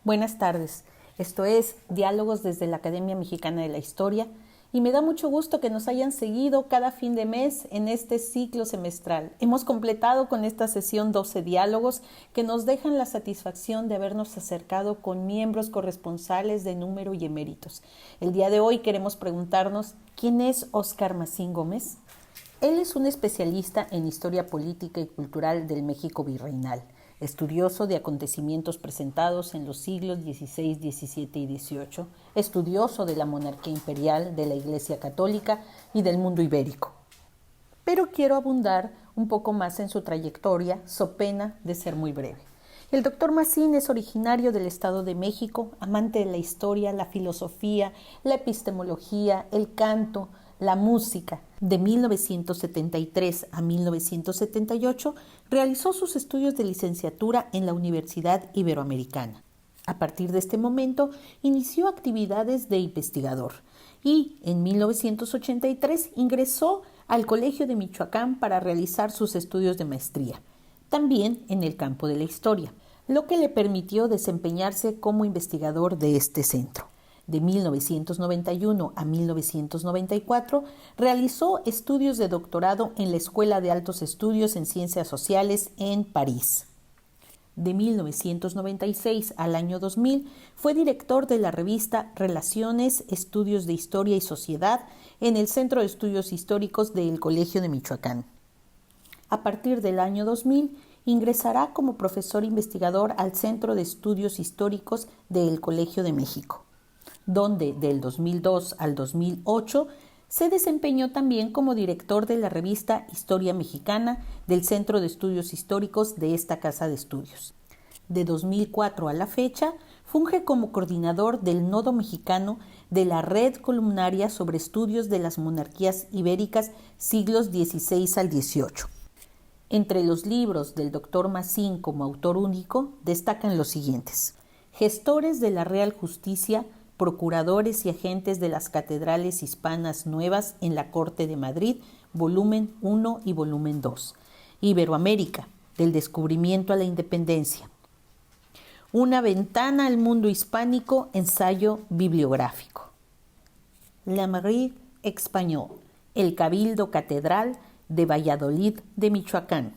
Buenas tardes, esto es Diálogos desde la Academia Mexicana de la Historia y me da mucho gusto que nos hayan seguido cada fin de mes en este ciclo semestral. Hemos completado con esta sesión 12 diálogos que nos dejan la satisfacción de habernos acercado con miembros corresponsales de número y eméritos. El día de hoy queremos preguntarnos, ¿quién es Óscar Macín Gómez? Él es un especialista en historia política y cultural del México virreinal, estudioso de acontecimientos presentados en los siglos XVI, XVII y XVIII, estudioso de la monarquía imperial, de la Iglesia Católica y del mundo ibérico. Pero quiero abundar un poco más en su trayectoria, so pena de ser muy breve. El doctor Macín es originario del Estado de México, amante de la historia, la filosofía, la epistemología, el canto, la música. De 1973 a 1978 realizó sus estudios de licenciatura en la Universidad Iberoamericana. A partir de este momento inició actividades de investigador y en 1983 ingresó al Colegio de Michoacán para realizar sus estudios de maestría, también en el campo de la historia, lo que le permitió desempeñarse como investigador de este centro. De 1991 a 1994 realizó estudios de doctorado en la Escuela de Altos Estudios en Ciencias Sociales en París. De 1996 al año 2000 fue director de la revista Relaciones, Estudios de Historia y Sociedad en el Centro de Estudios Históricos del Colegio de Michoacán. A partir del año 2000 ingresará como profesor investigador al Centro de Estudios Históricos del Colegio de México, donde del 2002 al 2008 se desempeñó también como director de la revista Historia Mexicana del Centro de Estudios Históricos de esta casa de estudios. De 2004 a la fecha, funge como coordinador del Nodo Mexicano de la Red Columnaria sobre Estudios de las Monarquías Ibéricas siglos XVI al XVIII. Entre los libros del doctor Macín como autor único destacan los siguientes: Gestores de la Real Justicia, procuradores y agentes de las catedrales hispanas nuevas en la Corte de Madrid, volumen 1 y volumen 2. Iberoamérica, del descubrimiento a la independencia. Una ventana al mundo hispánico, ensayo bibliográfico. La Mairie Español, el Cabildo Catedral de Valladolid de Michoacán.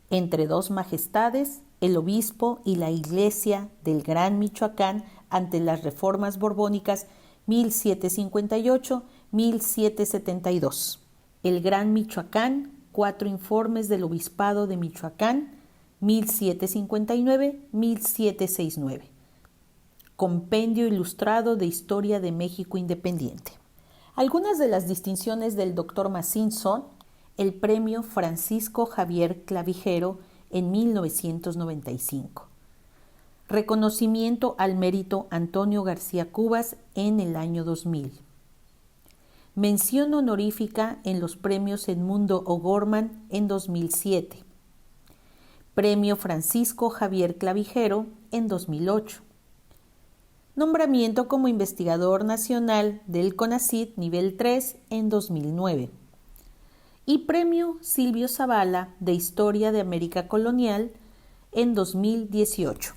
Entre dos majestades, el obispo y la iglesia del Gran Michoacán ante las reformas borbónicas 1758-1772. El Gran Michoacán, 4 informes del obispado de Michoacán 1759-1769. Compendio ilustrado de Historia de México Independiente. Algunas de las distinciones del doctor Macín son el Premio Francisco Javier Clavijero en 1995. Reconocimiento al mérito Antonio García Cubas en el año 2000. Mención honorífica en los premios Edmundo O'Gorman en 2007. Premio Francisco Javier Clavijero en 2008. Nombramiento como investigador nacional del CONACYT nivel 3 en 2009. Y Premio Silvio Zavala de Historia de América Colonial en 2018.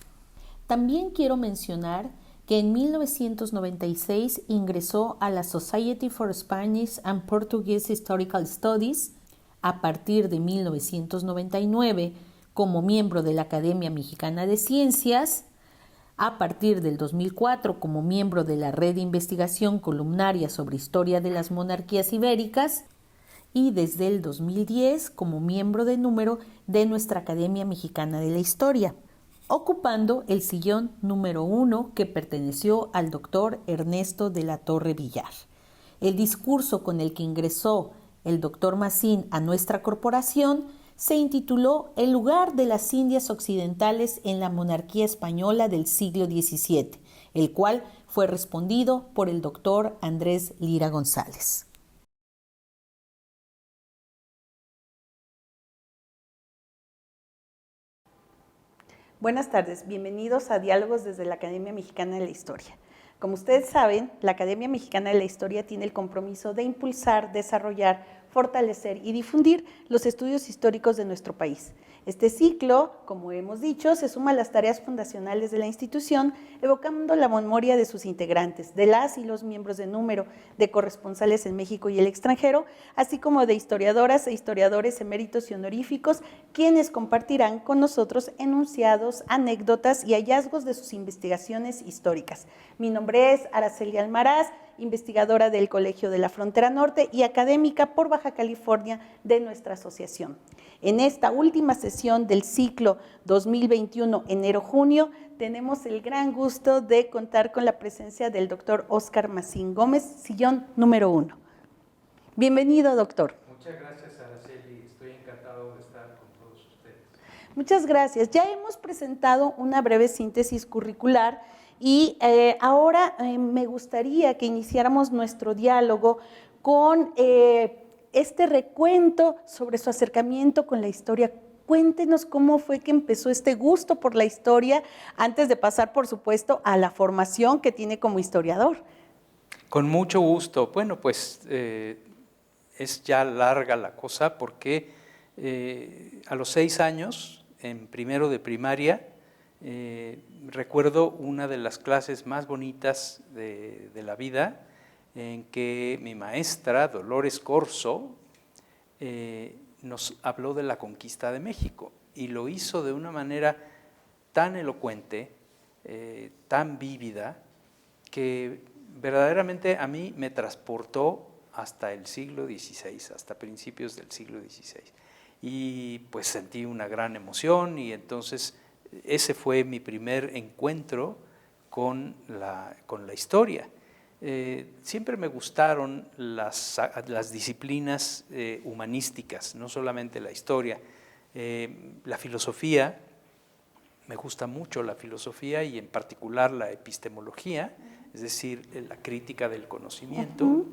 También quiero mencionar que en 1996 ingresó a la Society for Spanish and Portuguese Historical Studies. A partir de 1999, como miembro de la Academia Mexicana de Ciencias. A partir del 2004, como miembro de la Red de Investigación Columnaria sobre Historia de las Monarquías Ibéricas. Y desde el 2010 como miembro de número de nuestra Academia Mexicana de la Historia, ocupando el sillón número 1 que perteneció al doctor Ernesto de la Torre Villar. El discurso con el que ingresó el doctor Macín a nuestra corporación se intituló El lugar de las Indias Occidentales en la monarquía española del siglo XVII, el cual fue respondido por el doctor Andrés Lira González. Buenas tardes, bienvenidos a Diálogos desde la Academia Mexicana de la Historia. Como ustedes saben, la Academia Mexicana de la Historia tiene el compromiso de impulsar, desarrollar, fortalecer y difundir los estudios históricos de nuestro país. Este ciclo, como hemos dicho, se suma a las tareas fundacionales de la institución, evocando la memoria de sus integrantes, de las y los miembros de número, de corresponsales en México y el extranjero, así como de historiadoras e historiadores eméritos y honoríficos, quienes compartirán con nosotros enunciados, anécdotas y hallazgos de sus investigaciones históricas. Mi nombre es Araceli Almaraz, investigadora del Colegio de la Frontera Norte y académica por Baja California de nuestra asociación. En esta última sesión del ciclo 2021, enero-junio, tenemos el gran gusto de contar con la presencia del doctor Óscar Macín Gómez, sillón número 1. Bienvenido, doctor. Muchas gracias, Araceli. Estoy encantado de estar con todos ustedes. Muchas gracias. Ya hemos presentado una breve síntesis curricular y ahora me gustaría que iniciáramos nuestro diálogo con este recuento sobre su acercamiento con la historia. Cuéntenos cómo fue que empezó este gusto por la historia antes de pasar, por supuesto, a la formación que tiene como historiador. Con mucho gusto. Bueno, pues es ya larga la cosa porque a los 6 años, en primero de primaria, recuerdo una de las clases más bonitas de la vida en que mi maestra, Dolores Corso, nos habló de la conquista de México y lo hizo de una manera tan elocuente, tan vívida, que verdaderamente a mí me transportó hasta el siglo XVI, hasta principios del siglo XVI. Y pues sentí una gran emoción y entonces ese fue mi primer encuentro con la historia. Siempre me gustaron las disciplinas humanísticas, no solamente la historia. La filosofía, me gusta mucho la filosofía y en particular la epistemología, es decir, la crítica del conocimiento.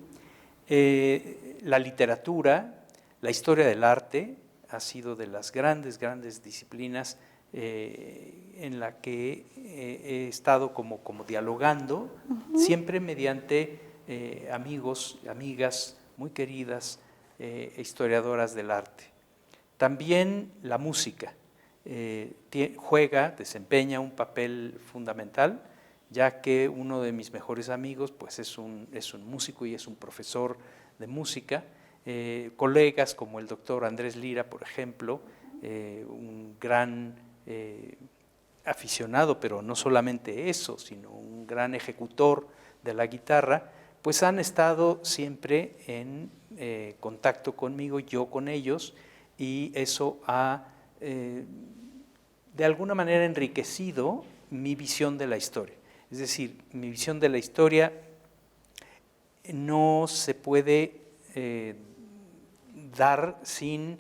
La literatura, la historia del arte ha sido de las grandes disciplinas en la que he estado como dialogando, siempre mediante amigos, amigas muy queridas, historiadoras del arte. También la música desempeña un papel fundamental, ya que uno de mis mejores amigos pues es un músico y es un profesor de música. Colegas como el doctor Andrés Lira, por ejemplo, un gran aficionado, pero no solamente eso, sino un gran ejecutor de la guitarra, pues han estado siempre en contacto conmigo, yo con ellos, y eso ha de alguna manera enriquecido mi visión de la historia. Es decir, mi visión de la historia no se puede dar sin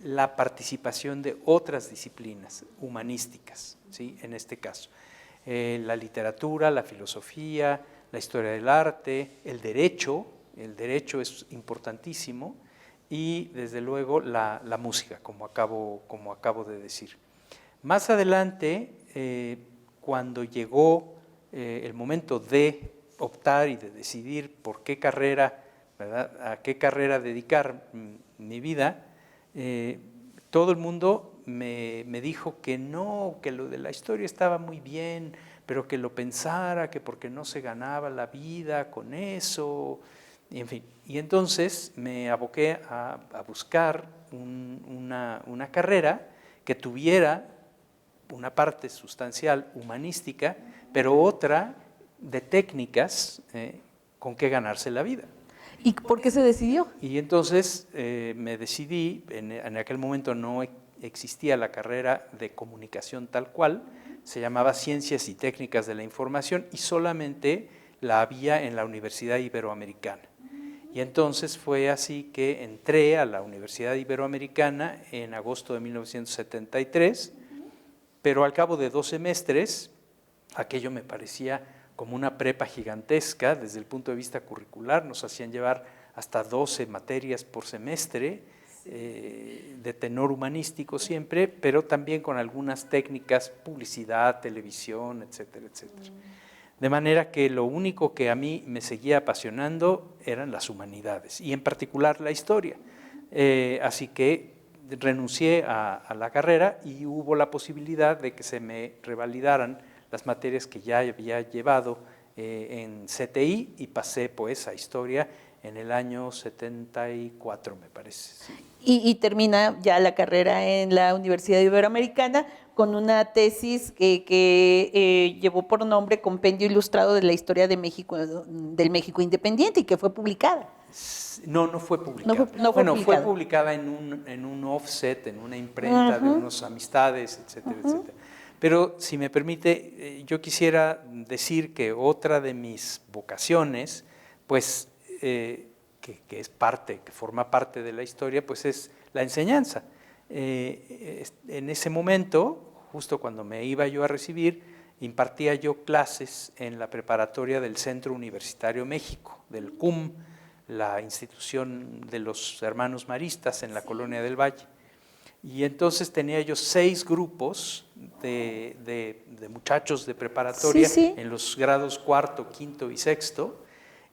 la participación de otras disciplinas humanísticas, ¿sí? En este caso. La literatura, la filosofía, la historia del arte, el derecho es importantísimo y desde luego la música, como acabo de decir. Más adelante, cuando llegó el momento de optar y de decidir por qué carrera, ¿verdad?, a qué carrera dedicar mi vida, todo el mundo me dijo que no, que lo de la historia estaba muy bien, pero que lo pensara, que porque no se ganaba la vida con eso, y en fin. Y entonces me aboqué a buscar una carrera que tuviera una parte sustancial humanística, pero otra de técnicas con que ganarse la vida. ¿Y por qué se decidió? Y entonces me decidí, en aquel momento no existía la carrera de comunicación tal cual, se llamaba Ciencias y Técnicas de la Información y solamente la había en la Universidad Iberoamericana. Y entonces fue así que entré a la Universidad Iberoamericana en agosto de 1973, pero al cabo de 2 semestres, aquello me parecía como una prepa gigantesca desde el punto de vista curricular, nos hacían llevar hasta 12 materias por semestre, de tenor humanístico siempre, pero también con algunas técnicas, publicidad, televisión, etcétera, etcétera. De manera que lo único que a mí me seguía apasionando eran las humanidades, y en particular la historia. Así que renuncié a la carrera y hubo la posibilidad de que se me revalidaran las materias que ya había llevado en CTI y pasé pues a Historia en el año 74, me parece. Sí. Y termina ya la carrera en la Universidad Iberoamericana con una tesis que llevó por nombre Compendio Ilustrado de la Historia de México, del México Independiente, y que fue publicada. No, no fue publicada. No fue bueno, publicada. Fue publicada en un offset, en una imprenta de unas amistades, etcétera, etcétera. Pero si me permite, yo quisiera decir que otra de mis vocaciones, pues que es parte, que forma parte de la historia, pues es la enseñanza. En ese momento, justo cuando me iba yo a recibir, impartía yo clases en la preparatoria del Centro Universitario México, del CUM, la institución de los hermanos maristas en la Colonia del Valle. Y entonces tenía yo 6 grupos de muchachos de preparatoria en los grados 4., 5. y 6.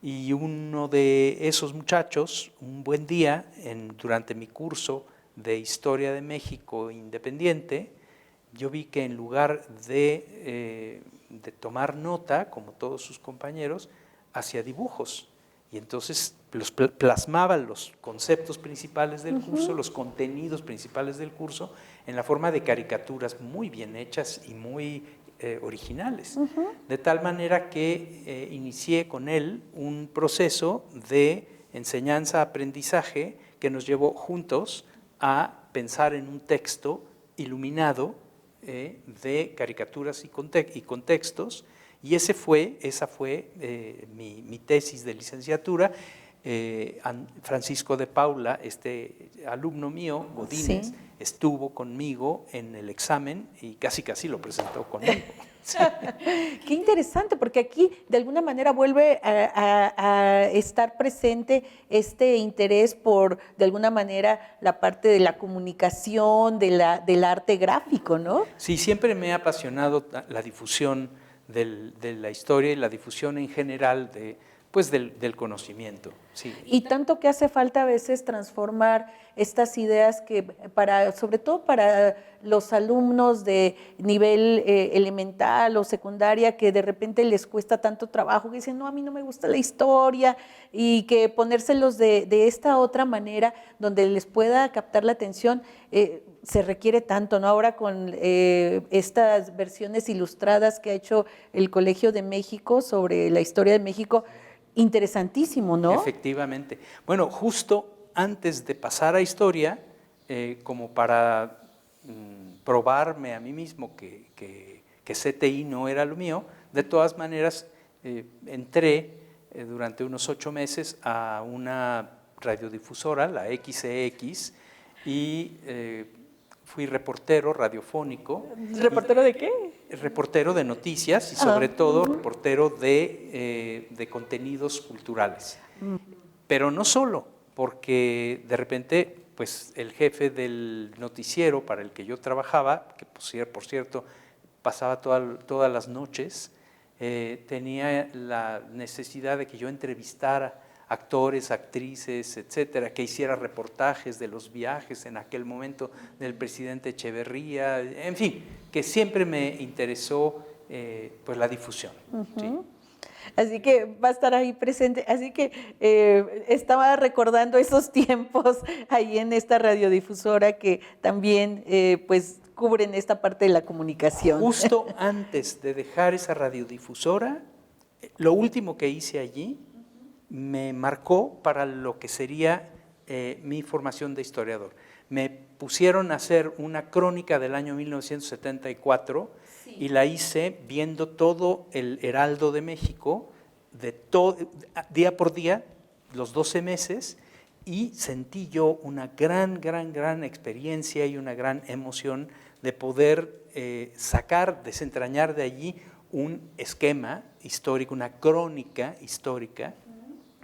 Y uno de esos muchachos, un buen día, durante mi curso de Historia de México Independiente, yo vi que en lugar de tomar nota, como todos sus compañeros, hacía dibujos. Y entonces plasmaba los conceptos principales del curso, los contenidos principales del curso, en la forma de caricaturas muy bien hechas y muy originales. De tal manera que inicié con él un proceso de enseñanza-aprendizaje que nos llevó juntos a pensar en un texto iluminado de caricaturas y contextos, y esa fue mi tesis de licenciatura. Francisco de Paula, este alumno mío, Godínez, estuvo conmigo en el examen y casi lo presentó conmigo. Sí. Qué interesante, porque aquí de alguna manera vuelve a estar presente este interés por, de alguna manera, la parte de la comunicación, del arte gráfico, ¿no? Sí, siempre me ha apasionado la difusión de la historia y la difusión en general del conocimiento. Sí. Y tanto que hace falta a veces transformar estas ideas que sobre todo para los alumnos de nivel elemental o secundaria, que de repente les cuesta tanto trabajo, que dicen, no, a mí no me gusta la historia, y que ponérselos de esta otra manera donde les pueda captar la atención, se requiere tanto, ¿no? Ahora con estas versiones ilustradas que ha hecho el Colegio de México sobre la historia de México, interesantísimo, ¿no? Efectivamente. Bueno, justo antes de pasar a historia, como para probarme a mí mismo que CTI no era lo mío, de todas maneras entré durante unos 8 meses a una radiodifusora, la XCX, y fui reportero radiofónico. ¿Reportero de qué? Reportero de noticias y sobre todo reportero de contenidos culturales. Pero no solo, porque de repente pues el jefe del noticiero para el que yo trabajaba, que por cierto pasaba todas las noches, tenía la necesidad de que yo entrevistara actores, actrices, etcétera, que hiciera reportajes de los viajes en aquel momento del presidente Echeverría, en fin, que siempre me interesó pues la difusión. Sí. Así que va a estar ahí presente. Así que estaba recordando esos tiempos ahí en esta radiodifusora que también pues cubren esta parte de la comunicación. Justo antes de dejar esa radiodifusora, lo último que hice allí me marcó para lo que sería mi formación de historiador. Me pusieron a hacer una crónica del año 1974 y la hice viendo todo el Heraldo de México, día por día, los 12 meses, y sentí yo una gran experiencia y una gran emoción de poder desentrañar de allí un esquema histórico, una crónica histórica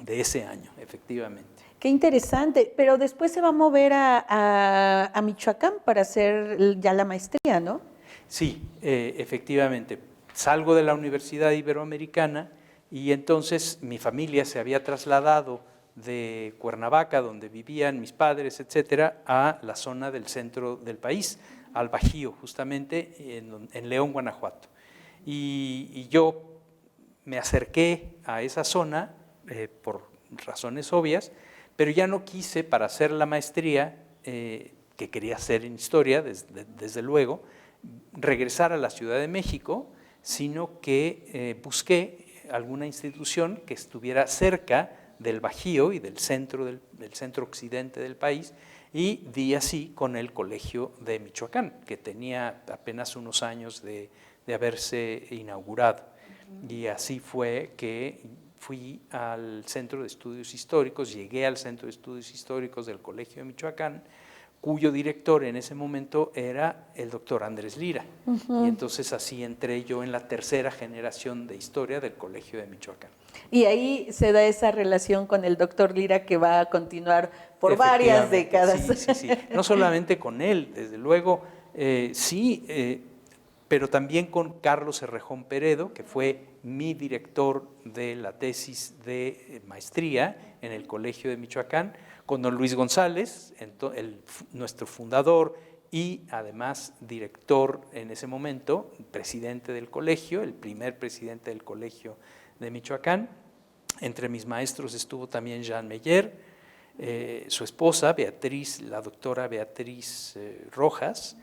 de ese año, efectivamente. Qué interesante, pero después se va a mover a Michoacán para hacer ya la maestría, ¿no? Sí, efectivamente. Salgo de la Universidad Iberoamericana y entonces mi familia se había trasladado de Cuernavaca, donde vivían mis padres, etcétera, a la zona del centro del país, al Bajío, justamente en León, Guanajuato. Y yo me acerqué a esa zona por razones obvias, pero ya no quise, para hacer la maestría que quería hacer en historia, desde luego, regresar a la Ciudad de México, sino que busqué alguna institución que estuviera cerca del Bajío y del centro occidente del país, y di así con el Colegio de Michoacán, que tenía apenas unos años de haberse inaugurado. Y así fue que fui al Centro de Estudios Históricos, llegué al Centro de Estudios Históricos del Colegio de Michoacán, cuyo director en ese momento era el doctor Andrés Lira. Y entonces así entré yo en la tercera generación de historia del Colegio de Michoacán. Y ahí se da esa relación con el doctor Lira que va a continuar por varias décadas. Sí. No solamente con él, desde luego, pero también con Carlos Errejón Peredo, que fue mi director de la tesis de maestría en el Colegio de Michoacán, con don Luis González, nuestro fundador y además director en ese momento, presidente del colegio, el primer presidente del Colegio de Michoacán. Entre mis maestros estuvo también Jean Meyer, su esposa Beatriz, la doctora Beatriz Rojas,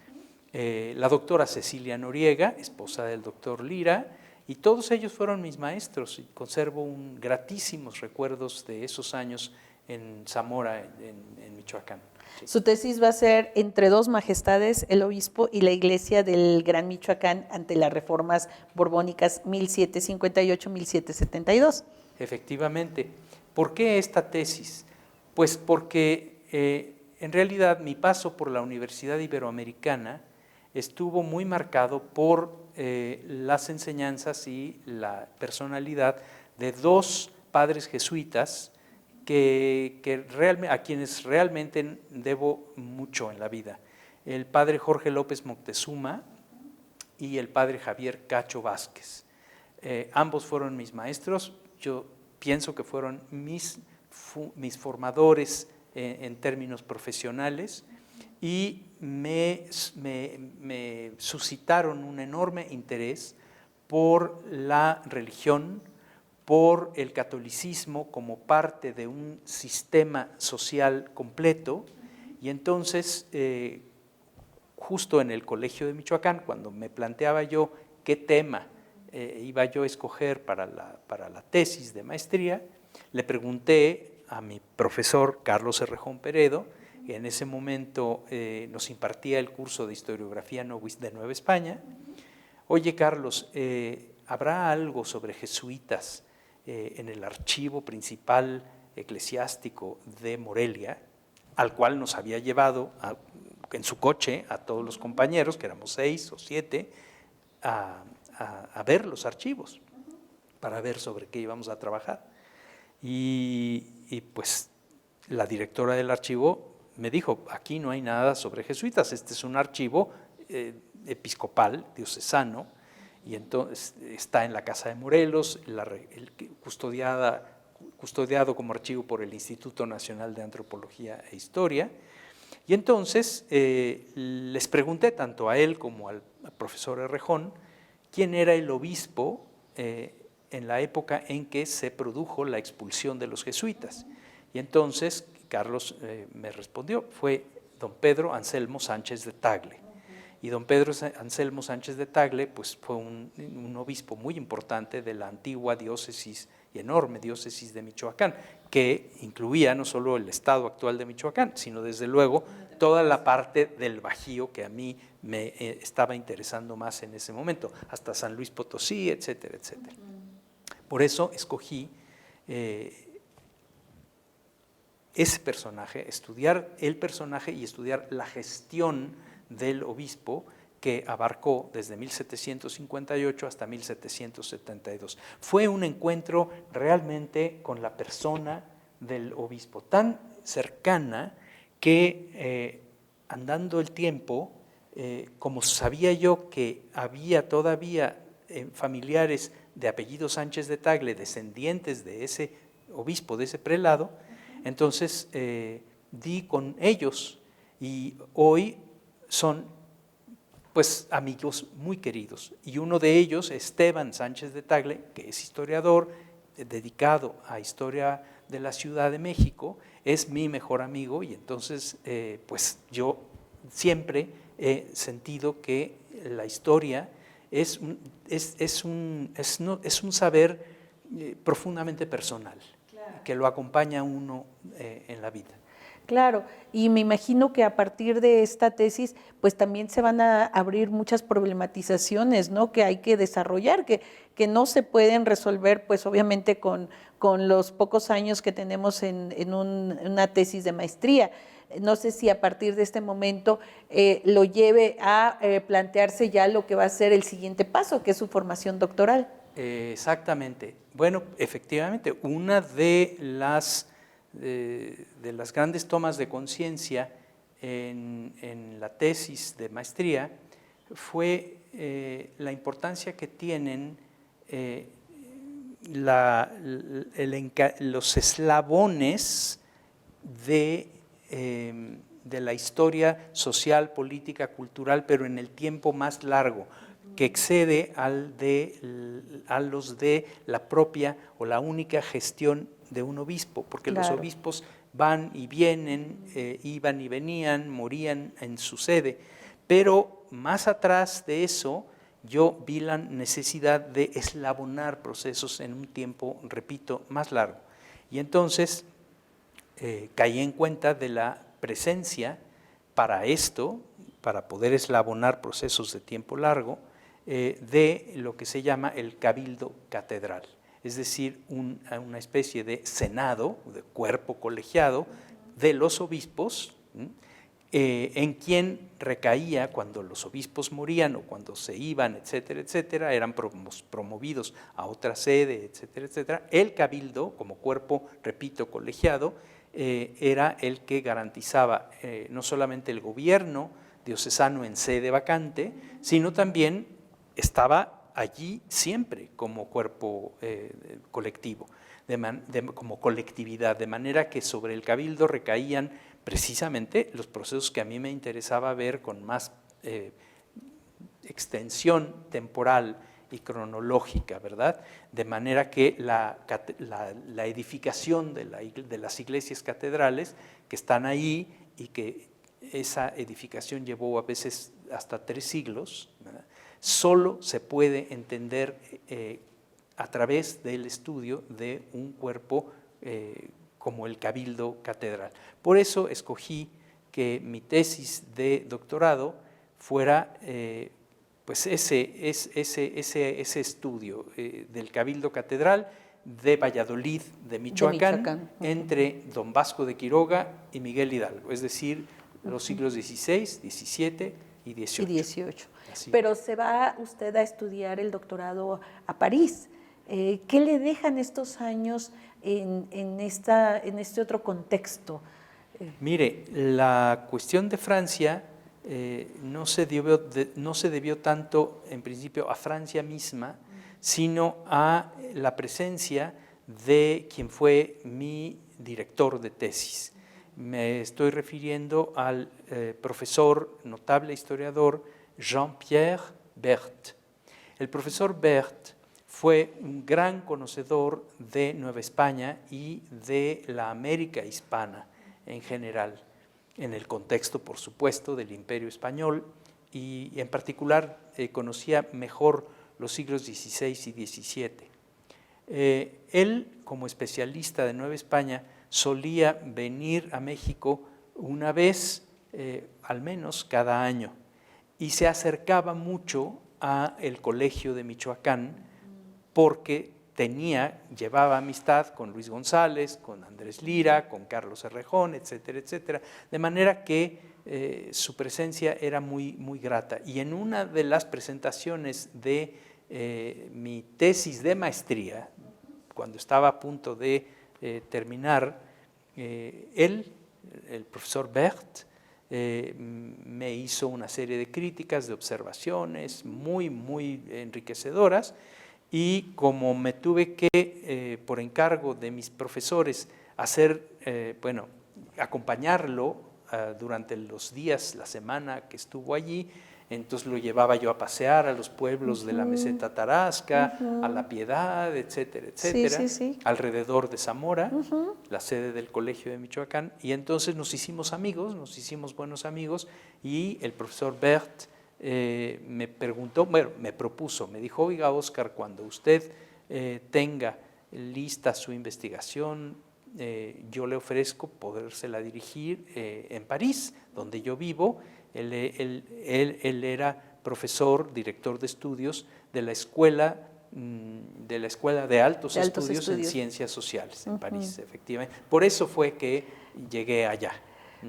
la doctora Cecilia Noriega, esposa del doctor Lira, y todos ellos fueron mis maestros, y conservo gratísimos recuerdos de esos años en Zamora, en Michoacán. Sí. Su tesis va a ser Entre dos majestades, el obispo y la iglesia del Gran Michoacán ante las reformas borbónicas 1758-1772. Efectivamente. ¿Por qué esta tesis? Pues porque en realidad mi paso por la Universidad Iberoamericana estuvo muy marcado por las enseñanzas y la personalidad de dos padres jesuitas a quienes realmente debo mucho en la vida. El padre Jorge López Moctezuma y el padre Javier Cacho Vázquez. Ambos fueron mis maestros, yo pienso que fueron mis formadores en términos profesionales, y me suscitaron un enorme interés por la religión, por el catolicismo como parte de un sistema social completo. Y entonces, justo en el Colegio de Michoacán, cuando me planteaba yo qué tema iba yo a escoger para la tesis de maestría, le pregunté a mi profesor Carlos Errejón Peredo, que en ese momento nos impartía el curso de historiografía de Nueva España: oye, Carlos, ¿habrá algo sobre jesuitas en el archivo principal eclesiástico de Morelia, al cual nos había llevado en su coche a todos los compañeros, que éramos 6 o 7, a ver los archivos, para ver sobre qué íbamos a trabajar? Y pues la directora del archivo me dijo: aquí no hay nada sobre jesuitas, este es un archivo episcopal, diocesano, y entonces está en la Casa de Morelos, custodiado como archivo por el Instituto Nacional de Antropología e Historia. Y entonces les pregunté tanto a él como al profesor Errejón quién era el obispo en la época en que se produjo la expulsión de los jesuitas. Y entonces Carlos me respondió: fue don Pedro Anselmo Sánchez de Tagle. Y don Pedro Anselmo Sánchez de Tagle pues, fue un obispo muy importante de la antigua diócesis y enorme diócesis de Michoacán, que incluía no solo el estado actual de Michoacán, sino desde luego toda la parte del Bajío que a mí me estaba interesando más en ese momento, hasta San Luis Potosí, etcétera, etcétera. Por eso escogí ese personaje, estudiar el personaje y estudiar la gestión del obispo, que abarcó desde 1758 hasta 1772. Fue un encuentro realmente con la persona del obispo, tan cercana que andando el tiempo, como sabía yo que había todavía familiares de apellido Sánchez de Tagle, descendientes de ese obispo, de ese prelado, Entonces di con ellos y hoy son pues amigos muy queridos. Y uno de ellos, Esteban Sánchez de Tagle, que es historiador dedicado a historia de la Ciudad de México, es mi mejor amigo y entonces pues yo siempre he sentido que la historia es un saber profundamente personal, claro, que lo acompaña a uno en la vida. Claro, y me imagino que a partir de esta tesis, pues también se van a abrir muchas problematizaciones, ¿no? Que hay que desarrollar, que no se pueden resolver, pues obviamente con los pocos años que tenemos en una tesis de maestría. No sé si a partir de este momento lo lleve a plantearse ya lo que va a ser el siguiente paso, que es su formación doctoral. Exactamente. Bueno, efectivamente, una de las grandes tomas de conciencia en la tesis de maestría fue la importancia que tienen los eslabones de la historia social, política, cultural, pero en el tiempo más largo, que excede a los de la propia o la única gestión de un obispo, porque claro, los obispos van y vienen, iban y venían, morían en su sede, pero más atrás de eso yo vi la necesidad de eslabonar procesos en un tiempo, repito, más largo. Y entonces caí en cuenta de la presencia para esto, para poder eslabonar procesos de tiempo largo, de lo que se llama el cabildo catedral, es decir, una especie de senado, de cuerpo colegiado de los obispos, en quien recaía cuando los obispos morían o cuando se iban, etcétera, etcétera, eran promovidos a otra sede, etcétera, etcétera. El cabildo, como cuerpo, repito, colegiado, era el que garantizaba no solamente el gobierno diocesano en sede vacante, sino también estaba allí siempre como cuerpo colectivo, como colectividad, de manera que sobre el cabildo recaían precisamente los procesos que a mí me interesaba ver con más extensión temporal y cronológica, ¿verdad? De manera que la edificación de las iglesias catedrales que están ahí y que esa edificación llevó a veces hasta 3 siglos, ¿verdad? Solo se puede entender a través del estudio de un cuerpo como el cabildo catedral. Por eso escogí que mi tesis de doctorado fuera pues ese estudio del cabildo catedral de Valladolid, de Michoacán, entre don Vasco de Quiroga y Miguel Hidalgo, es decir, los siglos XVI, XVII y XVIII. Pero se va usted a estudiar el doctorado a París. ¿Qué le dejan estos años en este otro contexto? Mire, la cuestión de Francia no se debió tanto en principio a Francia misma, sino a la presencia de quien fue mi director de tesis. Me estoy refiriendo al profesor, notable historiador, Jean-Pierre Berthe. El profesor Berthe fue un gran conocedor de Nueva España y de la América hispana en general, en el contexto, por supuesto, del Imperio Español, y en particular conocía mejor los siglos XVI y XVII. Él, como especialista de Nueva España, solía venir a México una vez, al menos cada año, y se acercaba mucho al Colegio de Michoacán porque llevaba amistad con Luis González, con Andrés Lira, con Carlos Errejón, etcétera, etcétera, de manera que su presencia era muy, muy grata. Y en una de las presentaciones de mi tesis de maestría, cuando estaba a punto de terminar, el profesor Berthe, me hizo una serie de críticas, de observaciones muy, muy enriquecedoras, y como me tuve que, por encargo de mis profesores, acompañarlo durante los días, la semana que estuvo allí. Entonces lo llevaba yo a pasear a los pueblos de la meseta tarasca, a La Piedad, etcétera, etcétera, Sí, sí, sí. alrededor de Zamora, la sede del Colegio de Michoacán. Y entonces nos hicimos amigos, nos hicimos buenos amigos, y el profesor Bert me propuso, me dijo: oiga, Oscar, cuando usted tenga lista su investigación, yo le ofrezco podérsela dirigir en París, donde yo vivo. Él era profesor, director de estudios de la Escuela de Altos Estudios en Ciencias Sociales en París, efectivamente. Por eso fue que llegué allá.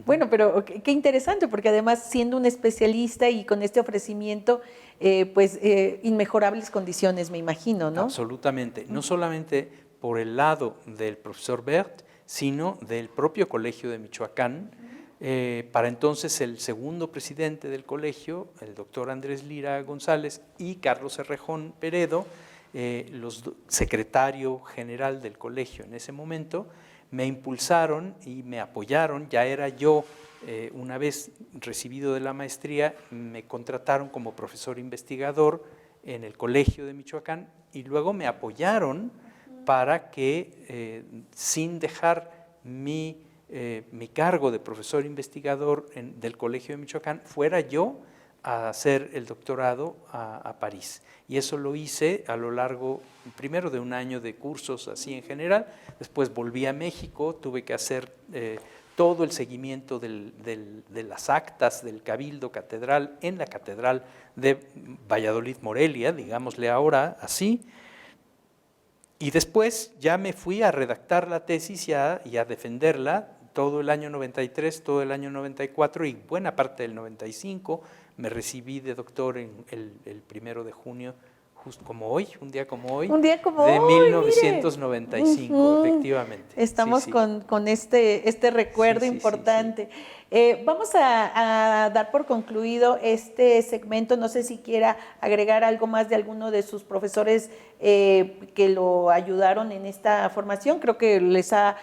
Bueno, pero qué interesante, porque además siendo un especialista y con este ofrecimiento, inmejorables condiciones, me imagino, ¿no? Absolutamente, no solamente por el lado del profesor Bert, sino del propio Colegio de Michoacán. Para entonces el segundo presidente del colegio, el doctor Andrés Lira González, y Carlos Errejón Peredo, secretario general del colegio en ese momento, me impulsaron y me apoyaron. Ya era yo, una vez recibido de la maestría, me contrataron como profesor investigador en el Colegio de Michoacán, y luego me apoyaron para que, sin dejar mi cargo de profesor investigador del Colegio de Michoacán, fuera yo a hacer el doctorado a París. Y eso lo hice a lo largo, primero, de un año de cursos así en general. Después volví a México, tuve que hacer todo el seguimiento de las actas del Cabildo Catedral en la Catedral de Valladolid Morelia, digámosle ahora así. Y después ya me fui a redactar la tesis y a defenderla todo el año 93, todo el año 94 y buena parte del 95. Me recibí de doctor el 1 de junio, justo como hoy, un día como hoy, de 1995, efectivamente. Estamos con este recuerdo importante. Vamos a dar por concluido este segmento. No sé si quiera agregar algo más de alguno de sus profesores que lo ayudaron en esta formación. Creo que les ha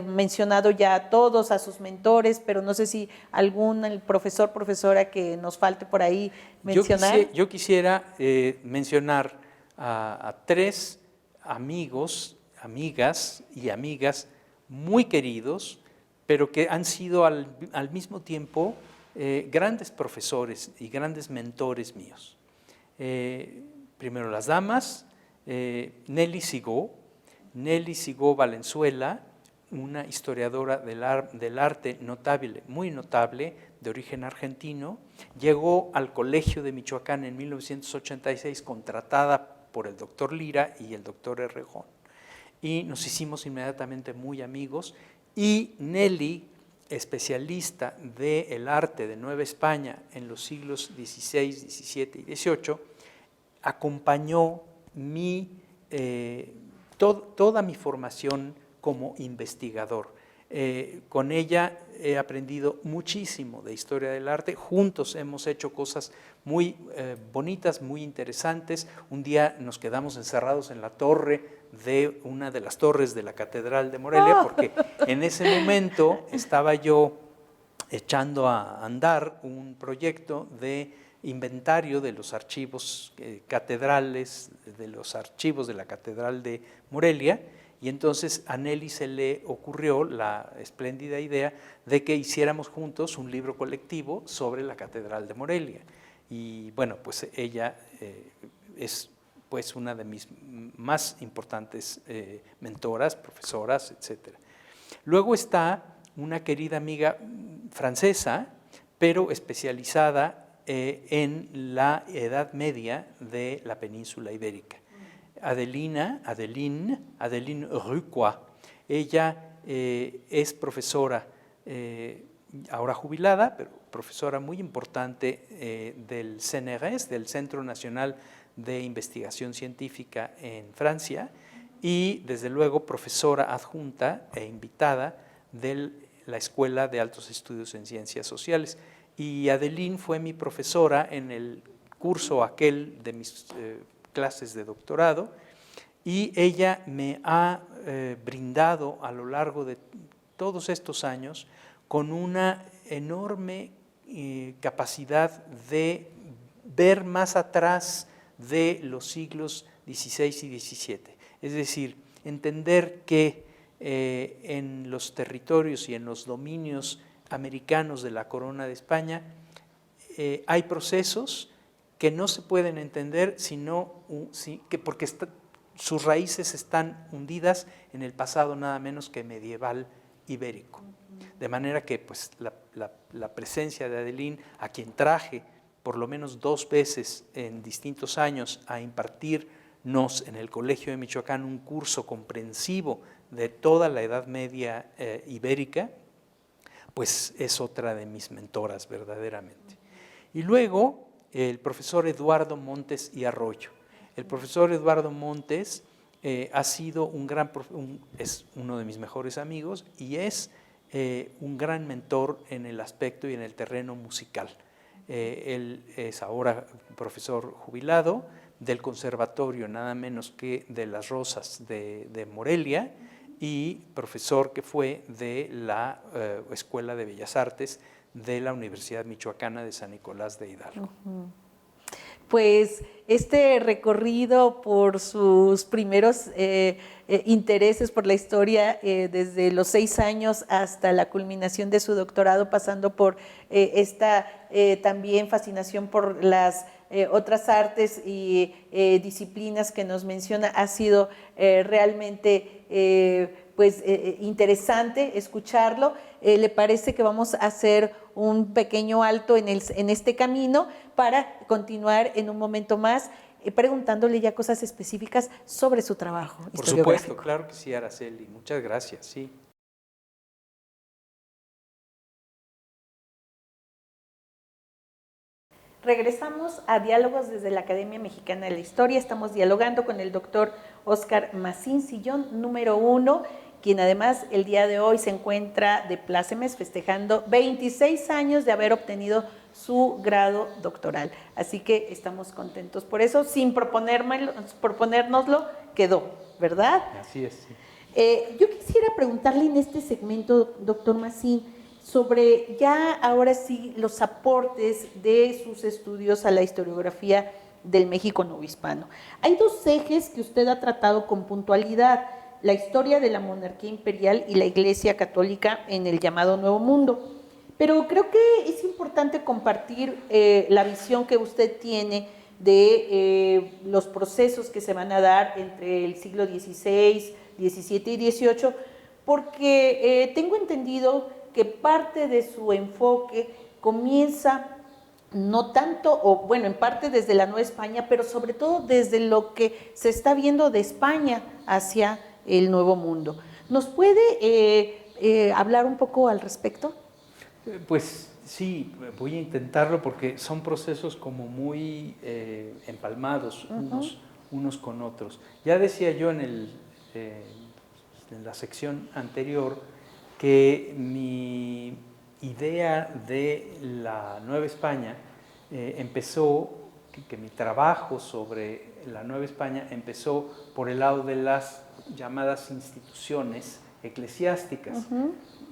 mencionado ya a todos, a sus mentores, pero no sé si algún profesora que nos falte por ahí mencionar. Yo quisiera mencionar a 3 amigos, amigas muy queridos, pero que han sido al mismo tiempo grandes profesores y grandes mentores míos. Primero las damas, Nelly Sigó Valenzuela, una historiadora del arte notable, muy notable, de origen argentino. Llegó al Colegio de Michoacán en 1986, contratada por el doctor Lira y el doctor Errejón, y nos hicimos inmediatamente muy amigos. Y Nelly, especialista del arte de Nueva España en los siglos XVI, XVII y XVIII, acompañó toda mi formación como investigador. Con ella he aprendido muchísimo de historia del arte. Juntos hemos hecho cosas muy bonitas, muy interesantes. Un día nos quedamos encerrados en la torre de una de las torres de la Catedral de Morelia, porque en ese momento estaba yo echando a andar un proyecto de inventario de los archivos catedrales, de los archivos de la Catedral de Morelia. Y entonces a Nelly se le ocurrió la espléndida idea de que hiciéramos juntos un libro colectivo sobre la Catedral de Morelia. Y bueno, pues ella es pues una de mis más importantes mentoras, profesoras, etc. Luego está una querida amiga francesa, pero especializada en la Edad Media de la península ibérica. Adeline Rucois. Ella es profesora, ahora jubilada, pero profesora muy importante del CNRS, del Centro Nacional de Investigación Científica en Francia, y desde luego profesora adjunta e invitada de la Escuela de Altos Estudios en Ciencias Sociales. Y Adeline fue mi profesora en el curso aquel de mis clases de doctorado, y ella me ha brindado a lo largo de todos estos años con una enorme capacidad de ver más atrás de los siglos XVI y XVII. Es decir, entender que en los territorios y en los dominios americanos de la Corona de España hay procesos que no se pueden entender porque sus raíces están hundidas en el pasado nada menos que medieval ibérico. De manera que pues, la presencia de Adelín, a quien traje por lo menos 2 veces en distintos años a impartirnos en el Colegio de Michoacán un curso comprensivo de toda la Edad Media ibérica, pues es otra de mis mentoras verdaderamente. Y luego el profesor Eduardo Montes y Arroyo. El profesor Eduardo Montes ha sido es uno de mis mejores amigos y es un gran mentor en el aspecto y en el terreno musical. Él es ahora profesor jubilado del Conservatorio, nada menos que de Las Rosas de Morelia, y profesor que fue de la Escuela de Bellas Artes de la Universidad Michoacana de San Nicolás de Hidalgo. Pues este recorrido por sus primeros intereses por la historia, desde los 6 años hasta la culminación de su doctorado, pasando por esta también fascinación por las otras artes y disciplinas que nos menciona, ha sido realmente interesante escucharlo. ¿Le parece que vamos a hacer un pequeño alto en este camino para continuar en un momento más preguntándole ya cosas específicas sobre su trabajo historiográfico? Por supuesto, claro que sí, Araceli. Muchas gracias, sí. Regresamos a Diálogos desde la Academia Mexicana de la Historia. Estamos dialogando con el doctor Óscar Macín Sillón, número 1, quien además el día de hoy se encuentra de plácemes festejando 26 años de haber obtenido su grado doctoral. Así que estamos contentos por eso, sin proponérnoslo, quedó, ¿verdad? Así es. Sí. Yo quisiera preguntarle en este segmento, doctor Macín, sobre ya ahora sí los aportes de sus estudios a la historiografía del México novohispano. Hay 2 ejes que usted ha tratado con puntualidad: la historia de la monarquía imperial y la Iglesia Católica en el llamado Nuevo Mundo. Pero creo que es importante compartir la visión que usted tiene de los procesos que se van a dar entre el siglo XVI, XVII y XVIII, porque tengo entendido que parte de su enfoque comienza no tanto, o bueno, en parte desde la Nueva España, pero sobre todo desde lo que se está viendo de España hacia el Nuevo Mundo. ¿Nos puede hablar un poco al respecto? Pues sí, voy a intentarlo porque son procesos como muy empalmados unos con otros. Ya decía yo en la sección anterior que mi idea de la Nueva España empezó, que mi trabajo sobre la Nueva España empezó por el lado de las llamadas instituciones eclesiásticas,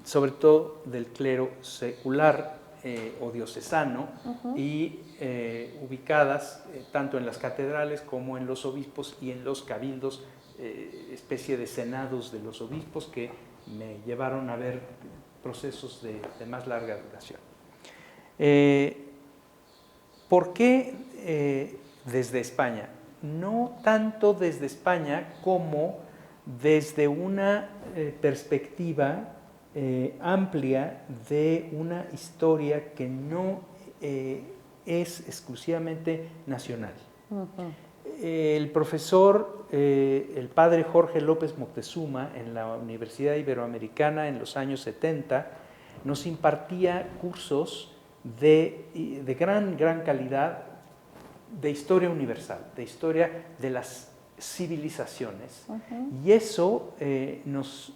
sobre todo del clero secular o diocesano, y ubicadas tanto en las catedrales como en los obispos y en los cabildos, especie de senados de los obispos que me llevaron a ver procesos de más larga duración. ¿Por qué desde España? No tanto desde España como desde una perspectiva amplia de una historia que no es exclusivamente nacional. El profesor, el padre Jorge López Moctezuma, en la Universidad Iberoamericana en los años 70, nos impartía cursos de gran calidad de historia universal, de historia de las civilizaciones. Y eso nos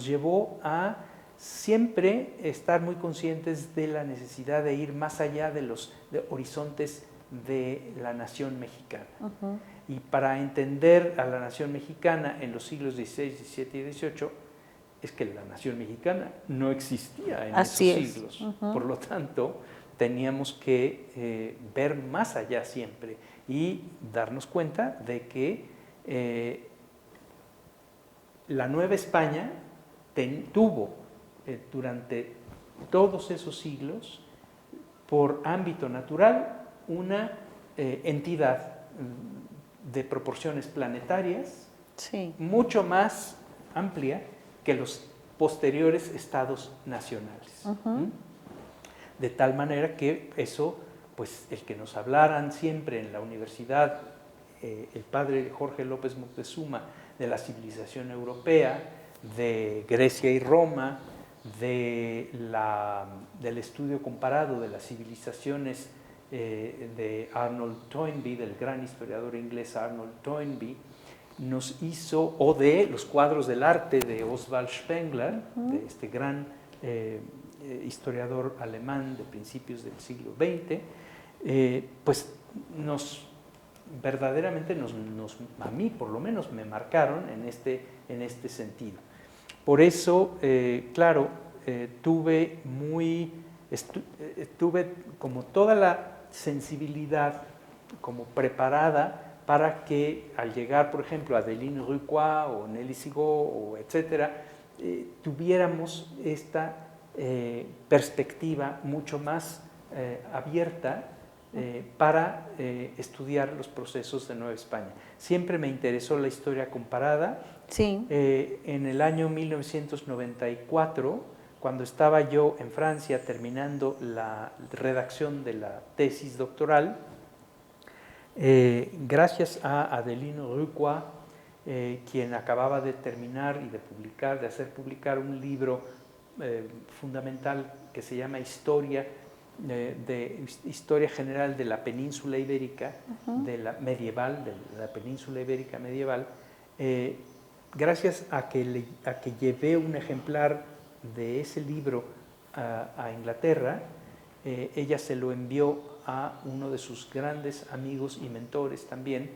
llevó a siempre estar muy conscientes de la necesidad de ir más allá de los horizontes de la nación mexicana. Y para entender a la nación mexicana en los siglos XVI, XVII y XVIII, es que la nación mexicana no existía en esos siglos. Por lo tanto, teníamos que ver más allá siempre y darnos cuenta de que la Nueva España tuvo durante todos esos siglos, por ámbito natural, una entidad de proporciones planetarias mucho más amplia que los posteriores estados nacionales. De tal manera que eso, pues el que nos hablaran siempre en la universidad, el padre Jorge López Moctezuma, de la civilización europea, de Grecia y Roma, del estudio comparado de las civilizaciones de Arnold Toynbee, del gran historiador inglés Arnold Toynbee, nos hizo, o de los cuadros del arte de Oswald Spengler, de este gran historiador alemán de principios del siglo XX, pues verdaderamente a mí por lo menos me marcaron en este sentido. Por eso, claro, tuve como toda la sensibilidad como preparada para que al llegar, por ejemplo, a Adeline Rucois o Nelly Sigau, o etcétera, tuviéramos esta perspectiva mucho más abierta para estudiar los procesos de Nueva España. Siempre me interesó la historia comparada. Sí. En el año 1994, cuando estaba yo en Francia terminando la redacción de la tesis doctoral, gracias a Adeline Rucois, quien acababa de terminar y de hacer publicar un libro fundamental que se llama Historia General de la Península Ibérica, de la Península Ibérica medieval. Gracias a que llevé un ejemplar de ese libro a Inglaterra, ella se lo envió a uno de sus grandes amigos y mentores también,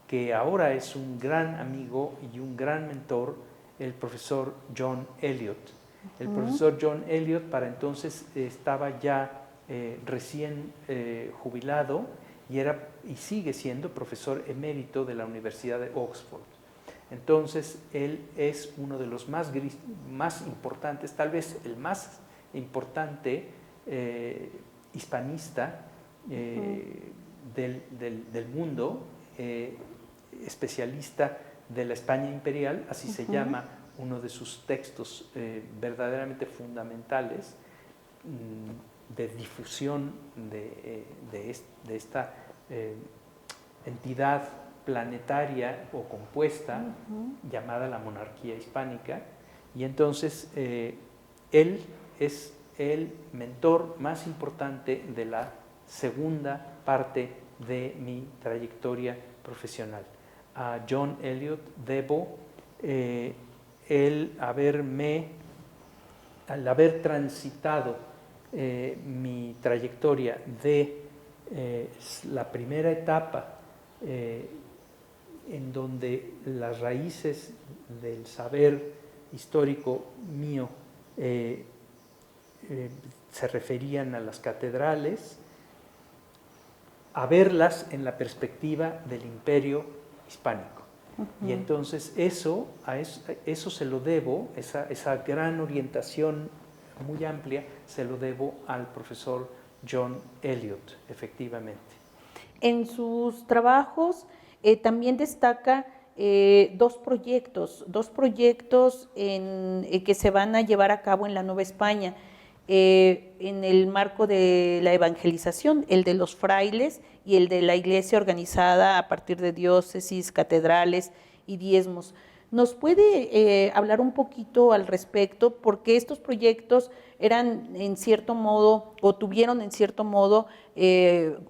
que ahora es un gran amigo y un gran mentor, el profesor John Eliot. El profesor John Eliot para entonces estaba ya recién jubilado y sigue siendo profesor emérito de la Universidad de Oxford. Entonces, él es uno de los más importantes, tal vez el más importante hispanista del mundo, especialista de la España imperial, así se llama uno de sus textos verdaderamente fundamentales de difusión de esta entidad planetaria o compuesta llamada la monarquía hispánica. Y entonces él es el mentor más importante de la segunda parte de mi trayectoria profesional. A John Eliot debo al haber transitado mi trayectoria de la primera etapa en donde las raíces del saber histórico mío se referían a las catedrales, a verlas en la perspectiva del imperio hispánico. Y entonces eso se lo debo, esa gran orientación muy amplia, se lo debo al profesor John Eliot, efectivamente. En sus trabajos también destaca dos proyectos que se van a llevar a cabo en la Nueva España en el marco de la evangelización, el de los frailes y el de la iglesia organizada a partir de diócesis, catedrales y diezmos. ¿Nos puede hablar un poquito al respecto? Porque estos proyectos eran en cierto modo, o tuvieron en cierto modo,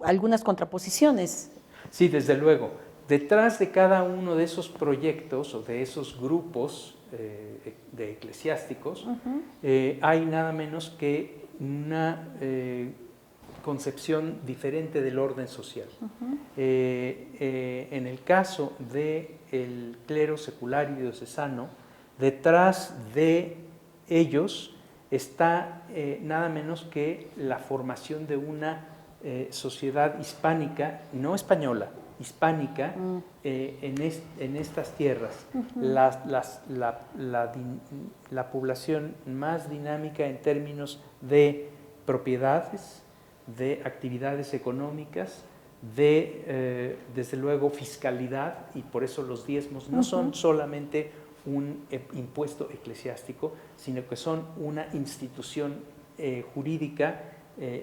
algunas contraposiciones. Sí, desde luego. Detrás de cada uno de esos proyectos o de esos grupos de eclesiásticos hay nada menos que una concepción diferente del orden social. En el caso del clero secular y diocesano, detrás de ellos está nada menos que la formación de una sociedad hispánica, no española, hispánica, en estas tierras. La población más dinámica en términos de propiedades, de actividades económicas, desde luego fiscalidad, y por eso los diezmos no son solamente un impuesto eclesiástico, sino que son una institución jurídica,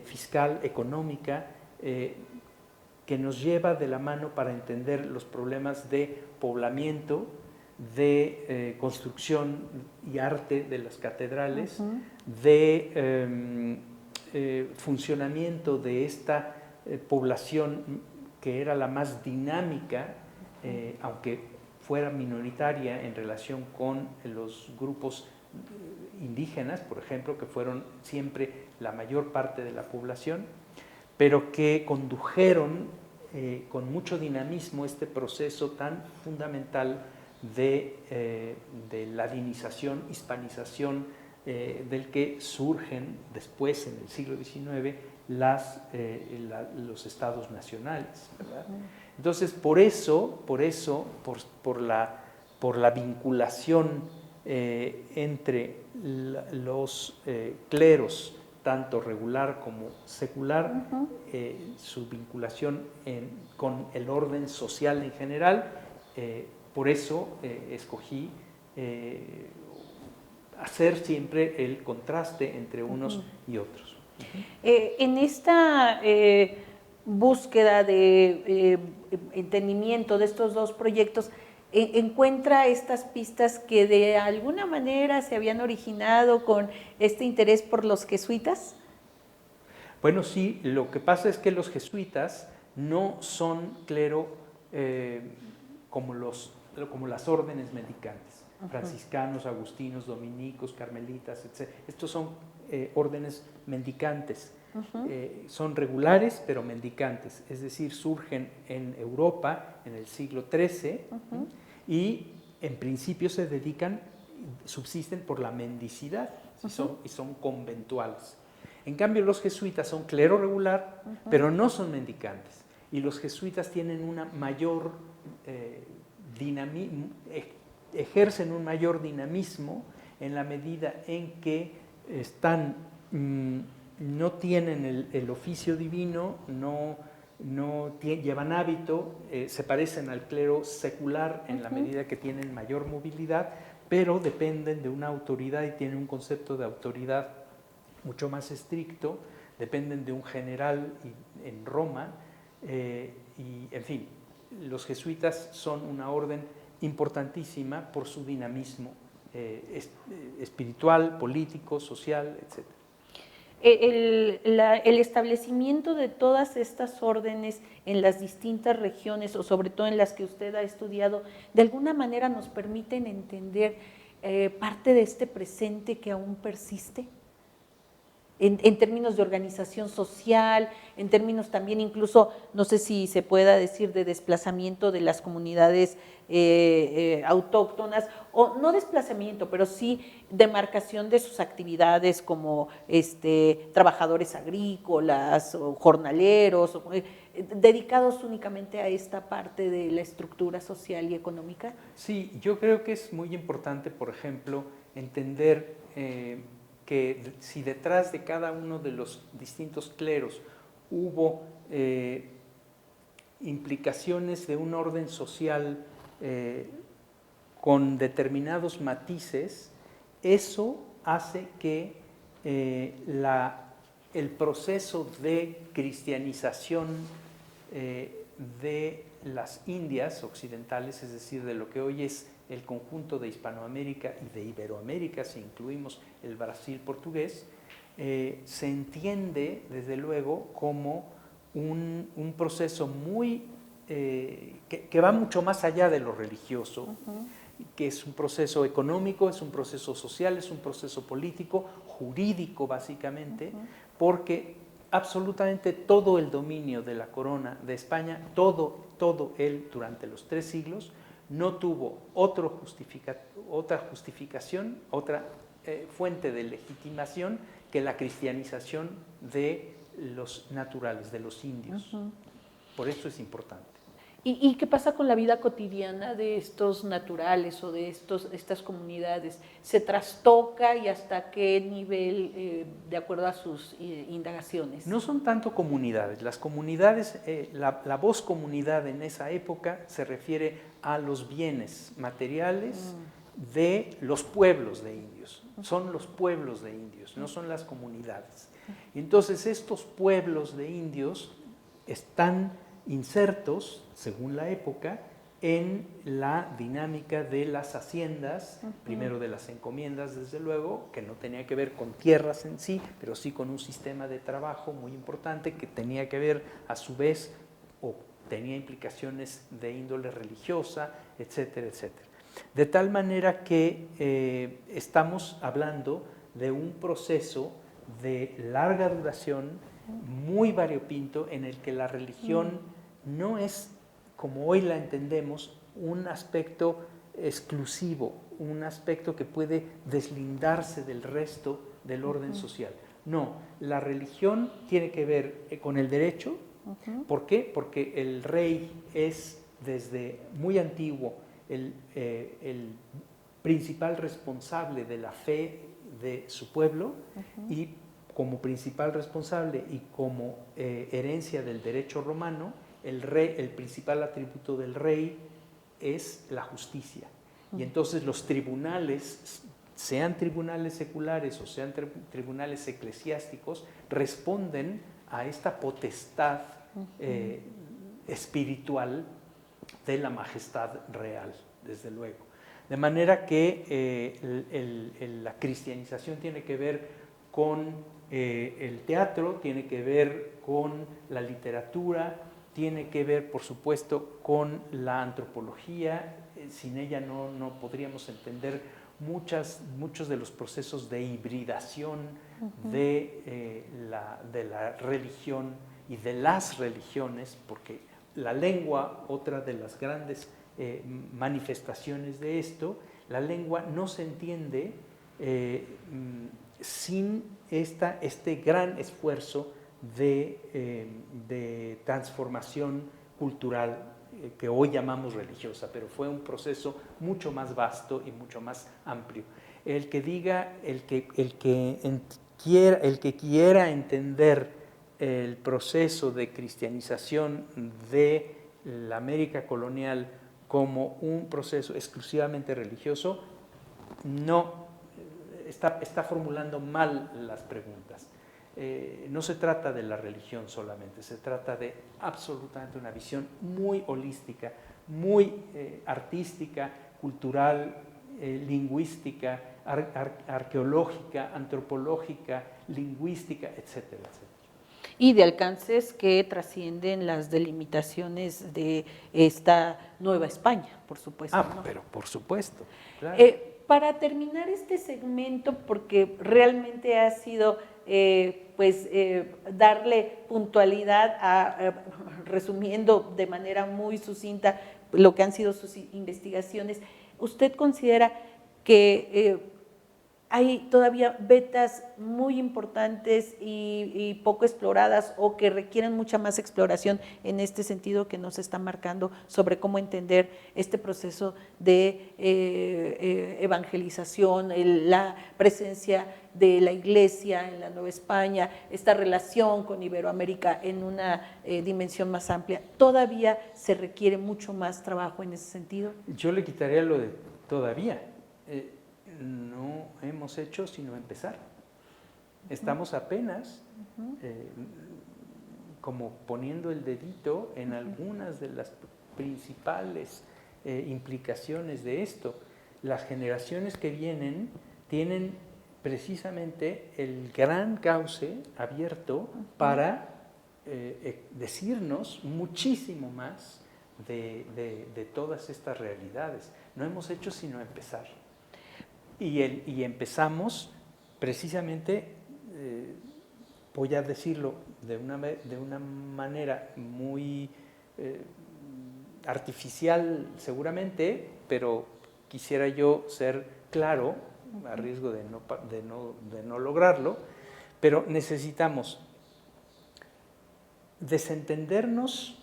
fiscal, económica, que nos lleva de la mano para entender los problemas de poblamiento, de construcción y arte de las catedrales, de funcionamiento de esta población que era la más dinámica, aunque fuera minoritaria en relación con los grupos indígenas, por ejemplo, que fueron siempre la mayor parte de la población, pero que condujeron con mucho dinamismo este proceso tan fundamental de ladinización, hispanización, del que surgen después, en el siglo XIX, los estados nacionales, ¿verdad? Entonces, por la vinculación entre los cleros, tanto regular como secular, su vinculación con el orden social en general, por eso escogí hacer siempre el contraste entre unos y otros. En esta búsqueda de entendimiento de estos dos proyectos, ¿encuentra estas pistas que de alguna manera se habían originado con este interés por los jesuitas? Bueno, sí, lo que pasa es que los jesuitas no son clero como las órdenes mendicantes, franciscanos, agustinos, dominicos, carmelitas, etc. Estos son órdenes mendicantes, son regulares pero mendicantes, es decir, surgen en Europa en el siglo XIII y en principio subsisten por la mendicidad y son conventuales. En cambio, los jesuitas son clero regular, pero no son mendicantes, y los jesuitas tienen una mayor ejercen un mayor dinamismo en la medida en que no tienen el oficio divino, no llevan hábito, se parecen al clero secular en la medida que tienen mayor movilidad, pero dependen de una autoridad y tienen un concepto de autoridad mucho más estricto, dependen de un general en Roma, y en fin, los jesuitas son una orden importantísima por su dinamismo espiritual, político, social, etc. El establecimiento de todas estas órdenes en las distintas regiones, o sobre todo en las que usted ha estudiado, de alguna manera nos permiten entender parte de este presente que aún persiste, en términos de organización social, en términos también incluso, no sé si se pueda decir, de desplazamiento de las comunidades autóctonas, o no desplazamiento, pero sí demarcación de sus actividades como trabajadores agrícolas o jornaleros, dedicados únicamente a esta parte de la estructura social y económica. Sí, yo creo que es muy importante, por ejemplo, entender que si detrás de cada uno de los distintos cleros hubo implicaciones de un orden social con determinados matices, eso hace que el proceso de cristianización de las Indias occidentales, es decir, de lo que hoy es el conjunto de Hispanoamérica y de Iberoamérica, si incluimos el Brasil portugués, se entiende desde luego como un proceso muy que va mucho más allá de lo religioso, que es un proceso económico, es un proceso social, es un proceso político, jurídico básicamente, porque absolutamente todo el dominio de la corona de España, todo él durante los 3 siglos, no tuvo otra justificación, otra fuente de legitimación que la cristianización de los naturales, de los indios. Por eso es importante. ¿Y qué pasa con la vida cotidiana de estos naturales o de estas comunidades? ¿Se trastoca y hasta qué nivel, de acuerdo a sus indagaciones? No son tanto comunidades. Las comunidades, la voz comunidad en esa época se refiere a los bienes materiales de los pueblos de indios. Son los pueblos de indios, no son las comunidades. Entonces estos pueblos de indios están insertos, según la época, en la dinámica de las haciendas, primero de las encomiendas, desde luego, que no tenía que ver con tierras en sí, pero sí con un sistema de trabajo muy importante que tenía que ver, a su vez, o tenía implicaciones de índole religiosa, etcétera, etcétera. De tal manera que estamos hablando de un proceso de larga duración, muy variopinto, en el que la religión no es, como hoy la entendemos, un aspecto exclusivo, un aspecto que puede deslindarse del resto del orden social. No, la religión tiene que ver con el derecho. ¿Por qué? Porque el rey es desde muy antiguo el principal responsable de la fe de su pueblo, y como principal responsable y como herencia del derecho romano, el principal atributo del rey es la justicia. Y entonces los tribunales, sean tribunales seculares o sean tribunales eclesiásticos, responden a esta potestad espiritual de la majestad real, desde luego. De manera que la cristianización tiene que ver con el teatro, tiene que ver con la literatura, tiene que ver, por supuesto, con la antropología. Sin ella no podríamos entender muchos de los procesos de hibridación de la religión y de las religiones, porque la lengua, otra de las grandes manifestaciones de esto, la lengua no se entiende sin este gran esfuerzo de transformación cultural que hoy llamamos religiosa, pero fue un proceso mucho más vasto y mucho más amplio. El que quiera entender el proceso de cristianización de la América colonial como un proceso exclusivamente religioso, no está formulando mal las preguntas. No se trata de la religión solamente, se trata de absolutamente una visión muy holística, muy artística, cultural, lingüística, arqueológica, antropológica, lingüística, etcétera, etcétera. Y de alcances que trascienden las delimitaciones de esta Nueva España, por supuesto. ¿No? Pero por supuesto, claro. Para terminar este segmento, porque realmente ha sido darle puntualidad resumiendo de manera muy sucinta lo que han sido sus investigaciones, ¿usted considera que hay todavía vetas muy importantes y poco exploradas, o que requieren mucha más exploración en este sentido que nos está marcando sobre cómo entender este proceso de evangelización, la presencia de la Iglesia en la Nueva España, esta relación con Iberoamérica en una dimensión más amplia? ¿Todavía se requiere mucho más trabajo en ese sentido? Yo le quitaría lo de todavía. No hemos hecho sino empezar. Estamos apenas como poniendo el dedito en algunas de las principales implicaciones de esto. Las generaciones que vienen tienen precisamente el gran cauce abierto para decirnos muchísimo más de todas estas realidades. No hemos hecho sino empezar. Y empezamos precisamente voy a decirlo de una manera muy artificial seguramente, pero quisiera yo ser claro, a riesgo de no lograrlo, pero necesitamos desentendernos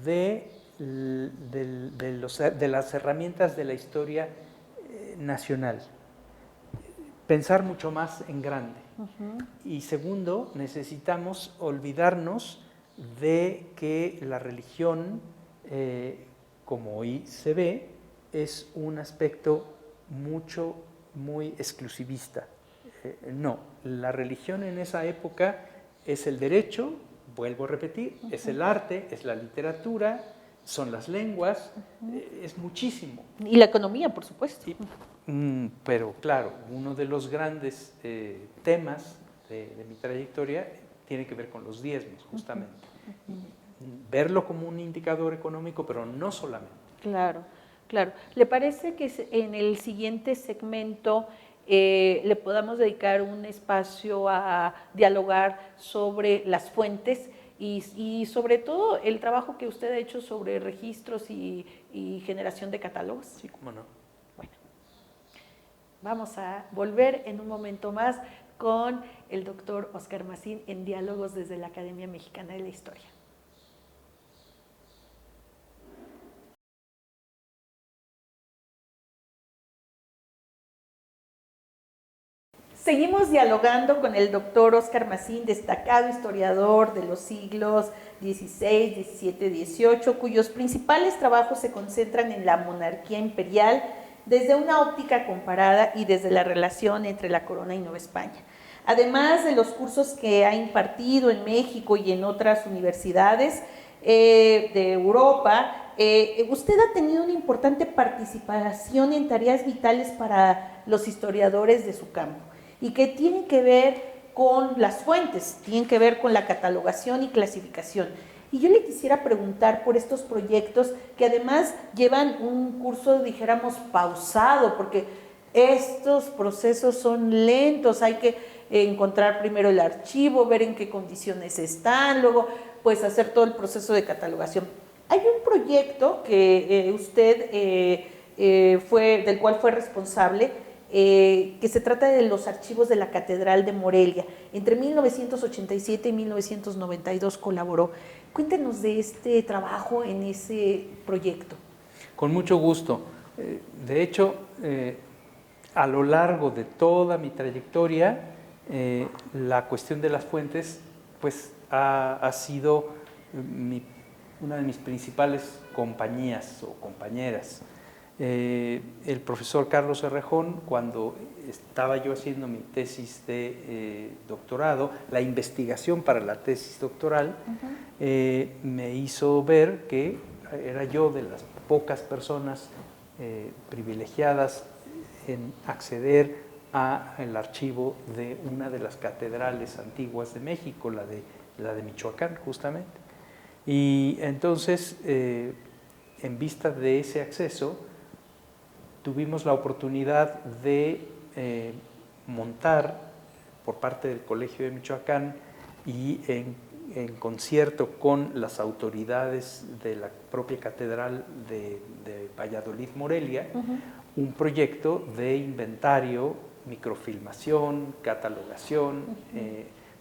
de las herramientas de la historia nacional, pensar mucho más en grande. Y segundo, necesitamos olvidarnos de que la religión, como hoy se ve, es un aspecto muy exclusivista. No, la religión en esa época es el derecho, vuelvo a repetir, es el arte, es la literatura, son las lenguas, es muchísimo. Y la economía, por supuesto. Pero claro, uno de los grandes temas de mi trayectoria tiene que ver con los diezmos, justamente. Verlo como un indicador económico, pero no solamente. Claro, claro. ¿Le parece que en el siguiente segmento le podamos dedicar un espacio a dialogar sobre las fuentes y sobre todo el trabajo que usted ha hecho sobre registros y generación de catálogos? Sí, cómo no. Bueno, vamos a volver en un momento más con el doctor Óscar Macín en Diálogos desde la Academia Mexicana de la Historia. Seguimos dialogando con el doctor Óscar Macín, destacado historiador de los siglos XVI, XVII, XVIII, cuyos principales trabajos se concentran en la monarquía imperial desde una óptica comparada y desde la relación entre la corona y Nueva España. Además de los cursos que ha impartido en México y en otras universidades de Europa, usted ha tenido una importante participación en tareas vitales para los historiadores de su campo y que tienen que ver con las fuentes, tienen que ver con la catalogación y clasificación. Y yo le quisiera preguntar por estos proyectos que además llevan un curso, dijéramos, pausado, porque estos procesos son lentos, hay que encontrar primero el archivo, ver en qué condiciones están, luego pues hacer todo el proceso de catalogación. Hay un proyecto que usted del cual fue responsable, que se trata de los archivos de la Catedral de Morelia. Entre 1987 y 1992 colaboró. Cuéntenos de este trabajo en ese proyecto. Con mucho gusto. De hecho, a lo largo de toda mi trayectoria, la cuestión de las fuentes pues, ha sido una de mis principales compañías o compañeras. El profesor Carlos Errejón, cuando estaba yo haciendo mi tesis de doctorado, la investigación para la tesis doctoral, me hizo ver que era yo de las pocas personas privilegiadas en acceder al archivo de una de las catedrales antiguas de México, la de Michoacán, justamente. Y entonces, en vista de ese acceso, tuvimos la oportunidad de montar por parte del Colegio de Michoacán y en concierto con las autoridades de la propia Catedral de Valladolid, Morelia, un proyecto de inventario, microfilmación, catalogación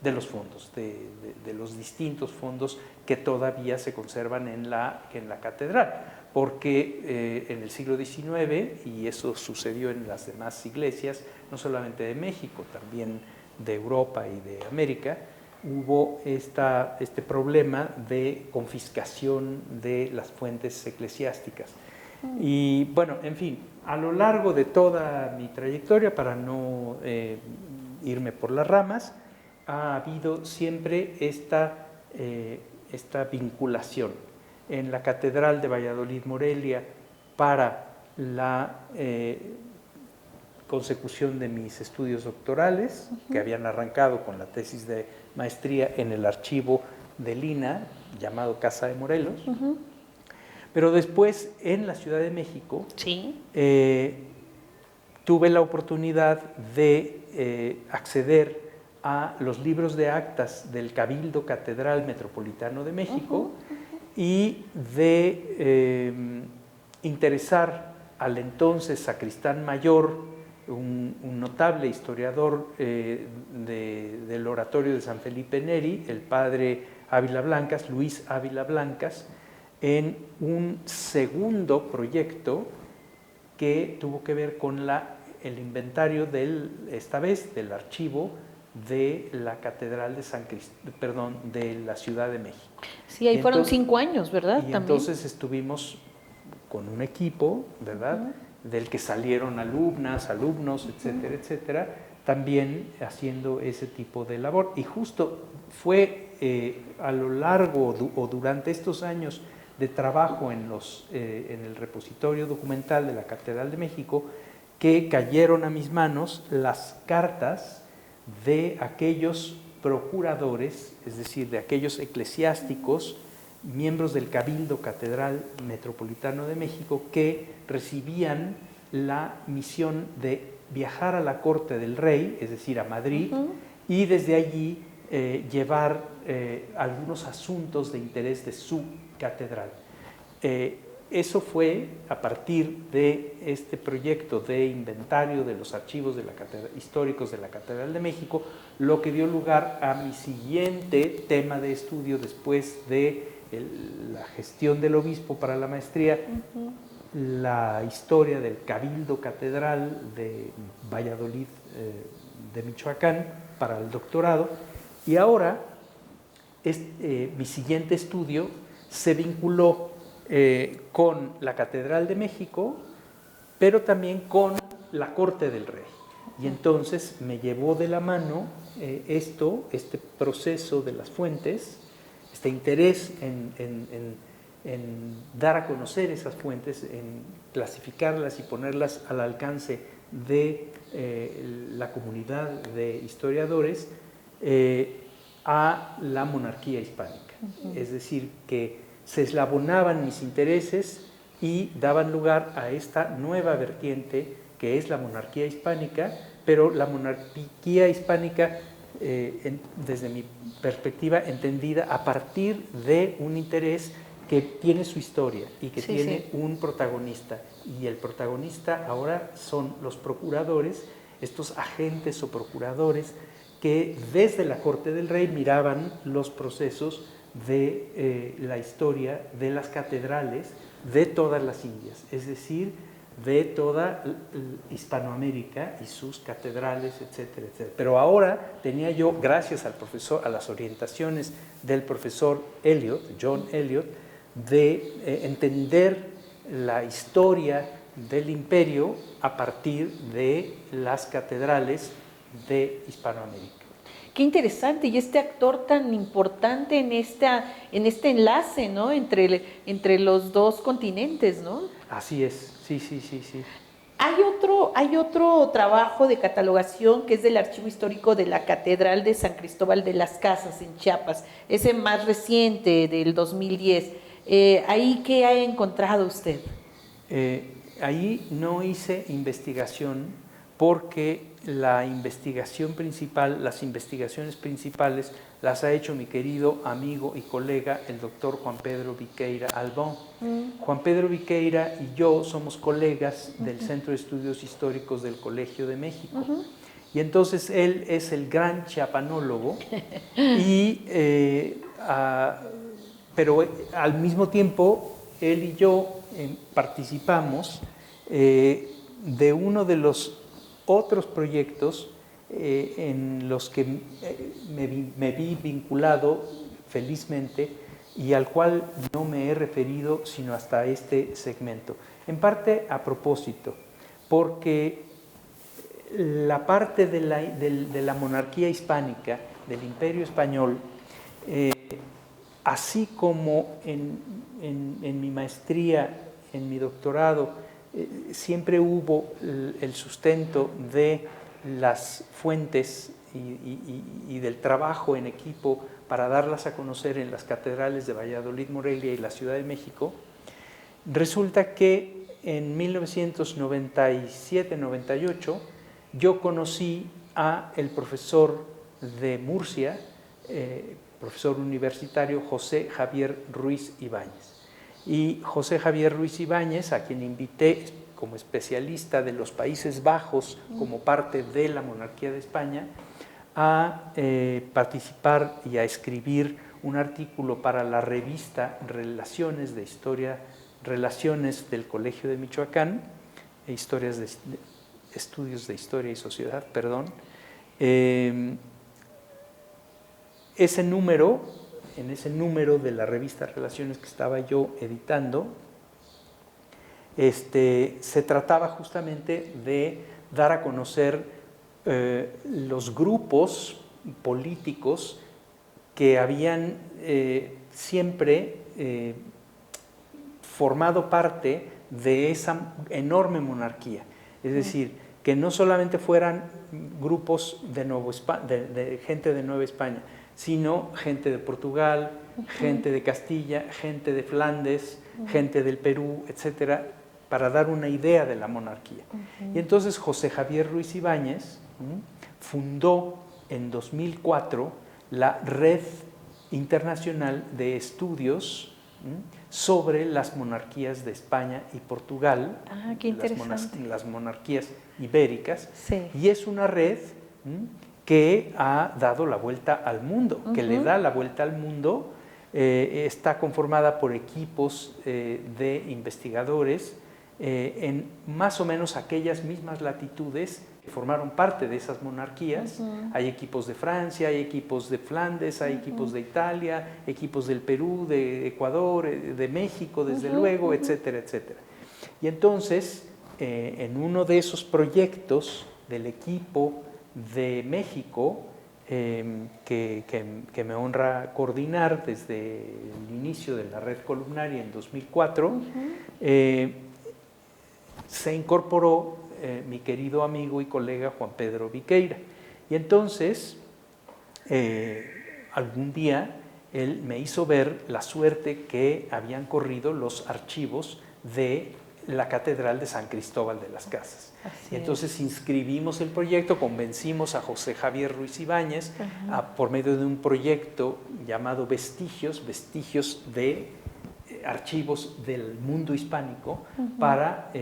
de los fondos, de los distintos fondos que todavía se conservan en la catedral. Porque en el siglo XIX, y eso sucedió en las demás iglesias, no solamente de México, también de Europa y de América, hubo este problema de confiscación de las fuentes eclesiásticas. Y bueno, en fin, a lo largo de toda mi trayectoria, para no irme por las ramas, ha habido siempre esta vinculación en la Catedral de Valladolid, Morelia, para la consecución de mis estudios doctorales, que habían arrancado con la tesis de maestría en el archivo de Lina, llamado Casa de Morelos. Pero después, en la Ciudad de México, ¿sí? Tuve la oportunidad de acceder a los libros de actas del Cabildo Catedral Metropolitano de México y de interesar al entonces sacristán mayor, un notable historiador del oratorio de San Felipe Neri, el padre Ávila Blancas, Luis Ávila Blancas, en un segundo proyecto que tuvo que ver con el inventario esta vez del archivo de la Catedral de de la Ciudad de México. Sí, ahí fueron 5 años, ¿verdad? Y también. Entonces estuvimos con un equipo, ¿verdad? Del que salieron alumnos, etcétera, etcétera, también haciendo ese tipo de labor. Y justo fue a lo largo o durante estos años de trabajo en el repositorio documental de la Catedral de México que cayeron a mis manos las cartas de aquellos procuradores, es decir, de aquellos eclesiásticos, miembros del Cabildo Catedral Metropolitano de México, que recibían la misión de viajar a la corte del rey, es decir, a Madrid, y desde allí llevar algunos asuntos de interés de su catedral. Eso fue a partir de este proyecto de inventario de los archivos de históricos de la Catedral de México, lo que dio lugar a mi siguiente tema de estudio después de la gestión del obispo para la maestría, la historia del Cabildo Catedral de Valladolid, de Michoacán, para el doctorado. Y ahora mi siguiente estudio se vinculó con la Catedral de México, pero también con la corte del rey. Y entonces me llevó de la mano este proceso de las fuentes, este interés en dar a conocer esas fuentes, en clasificarlas y ponerlas al alcance de la comunidad de historiadores a la monarquía hispánica. Es decir, que se eslabonaban mis intereses y daban lugar a esta nueva vertiente que es la monarquía hispánica, pero la monarquía hispánica, desde mi perspectiva, entendida a partir de un interés que tiene su historia y que tiene un protagonista. Y el protagonista ahora son los procuradores, estos agentes o procuradores que desde la corte del rey miraban los procesos de la historia de las catedrales de todas las Indias, es decir, de toda Hispanoamérica y sus catedrales, etcétera, etcétera. Pero ahora tenía yo, gracias al profesor, a las orientaciones del profesor Elliot, John Elliot, de entender la historia del imperio a partir de las catedrales de Hispanoamérica. Qué interesante, y este actor tan importante en este enlace, ¿no? entre los dos continentes, ¿no? Así es, sí. Hay otro trabajo de catalogación que es del Archivo Histórico de la Catedral de San Cristóbal de las Casas en Chiapas, ese más reciente del 2010. ¿Ahí qué ha encontrado usted? Ahí no hice investigación porque las investigaciones principales las ha hecho mi querido amigo y colega, el doctor Juan Pedro Viqueira Albón. Juan Pedro Viqueira y yo somos colegas del Centro de Estudios Históricos del Colegio de México. Y entonces él es el gran chiapanólogo, pero al mismo tiempo él y yo participamos de uno de los otros proyectos en los que me vi vinculado felizmente y al cual no me he referido sino hasta este segmento. En parte a propósito, porque la parte de la monarquía hispánica, del Imperio Español, así como en mi maestría, en mi doctorado, siempre hubo el sustento de las fuentes y del trabajo en equipo para darlas a conocer en las catedrales de Valladolid, Morelia y la Ciudad de México. Resulta que en 1997-98 yo conocí a el profesor de Murcia, profesor universitario José Javier Ruiz Ibáñez. Y José Javier Ruiz Ibáñez, a quien invité como especialista de los Países Bajos, como parte de la monarquía de España, a participar y a escribir un artículo para la revista Relaciones del Colegio de Michoacán, Estudios de Historia y Sociedad, perdón. En ese número de la revista Relaciones que estaba yo editando, se trataba justamente de dar a conocer los grupos políticos que habían siempre formado parte de esa enorme monarquía. Es decir, que no solamente fueran grupos de gente de Nueva España, sino gente de Portugal, gente de Castilla, gente de Flandes, gente del Perú, etcétera, para dar una idea de la monarquía. Y entonces José Javier Ruiz Ibáñez fundó en 2004 la Red Internacional de Estudios sobre las monarquías de España y Portugal, qué interesante. las monarquías ibéricas, sí. Y es una red que ha dado la vuelta al mundo, que le da la vuelta al mundo. Está conformada por equipos de investigadores en más o menos aquellas mismas latitudes que formaron parte de esas monarquías. Hay equipos de Francia, hay equipos de Flandes, hay equipos de Italia, equipos del Perú, de Ecuador, de México, desde luego, etcétera, etcétera. Y entonces, en uno de esos proyectos del equipo de México, que me honra coordinar desde el inicio de la red columnaria en 2004, se incorporó mi querido amigo y colega Juan Pedro Viqueira. Y entonces, algún día, él me hizo ver la suerte que habían corrido los archivos de la Catedral de San Cristóbal de las Casas. Y entonces inscribimos el proyecto, convencimos a José Javier Ruiz Ibáñez por medio de un proyecto llamado Vestigios de archivos del mundo hispánico, para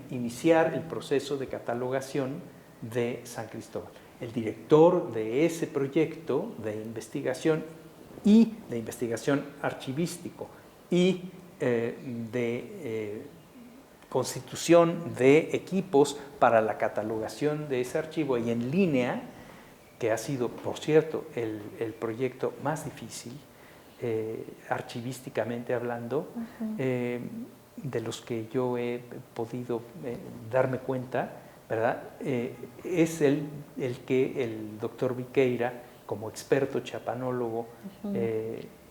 iniciar el proceso de catalogación de San Cristóbal. El director de ese proyecto de investigación archivístico y de constitución de equipos para la catalogación de ese archivo y en línea, que ha sido, por cierto, el proyecto más difícil, archivísticamente hablando, de los que yo he podido darme cuenta, ¿verdad? Es el que el doctor Viqueira, como experto chapanólogo,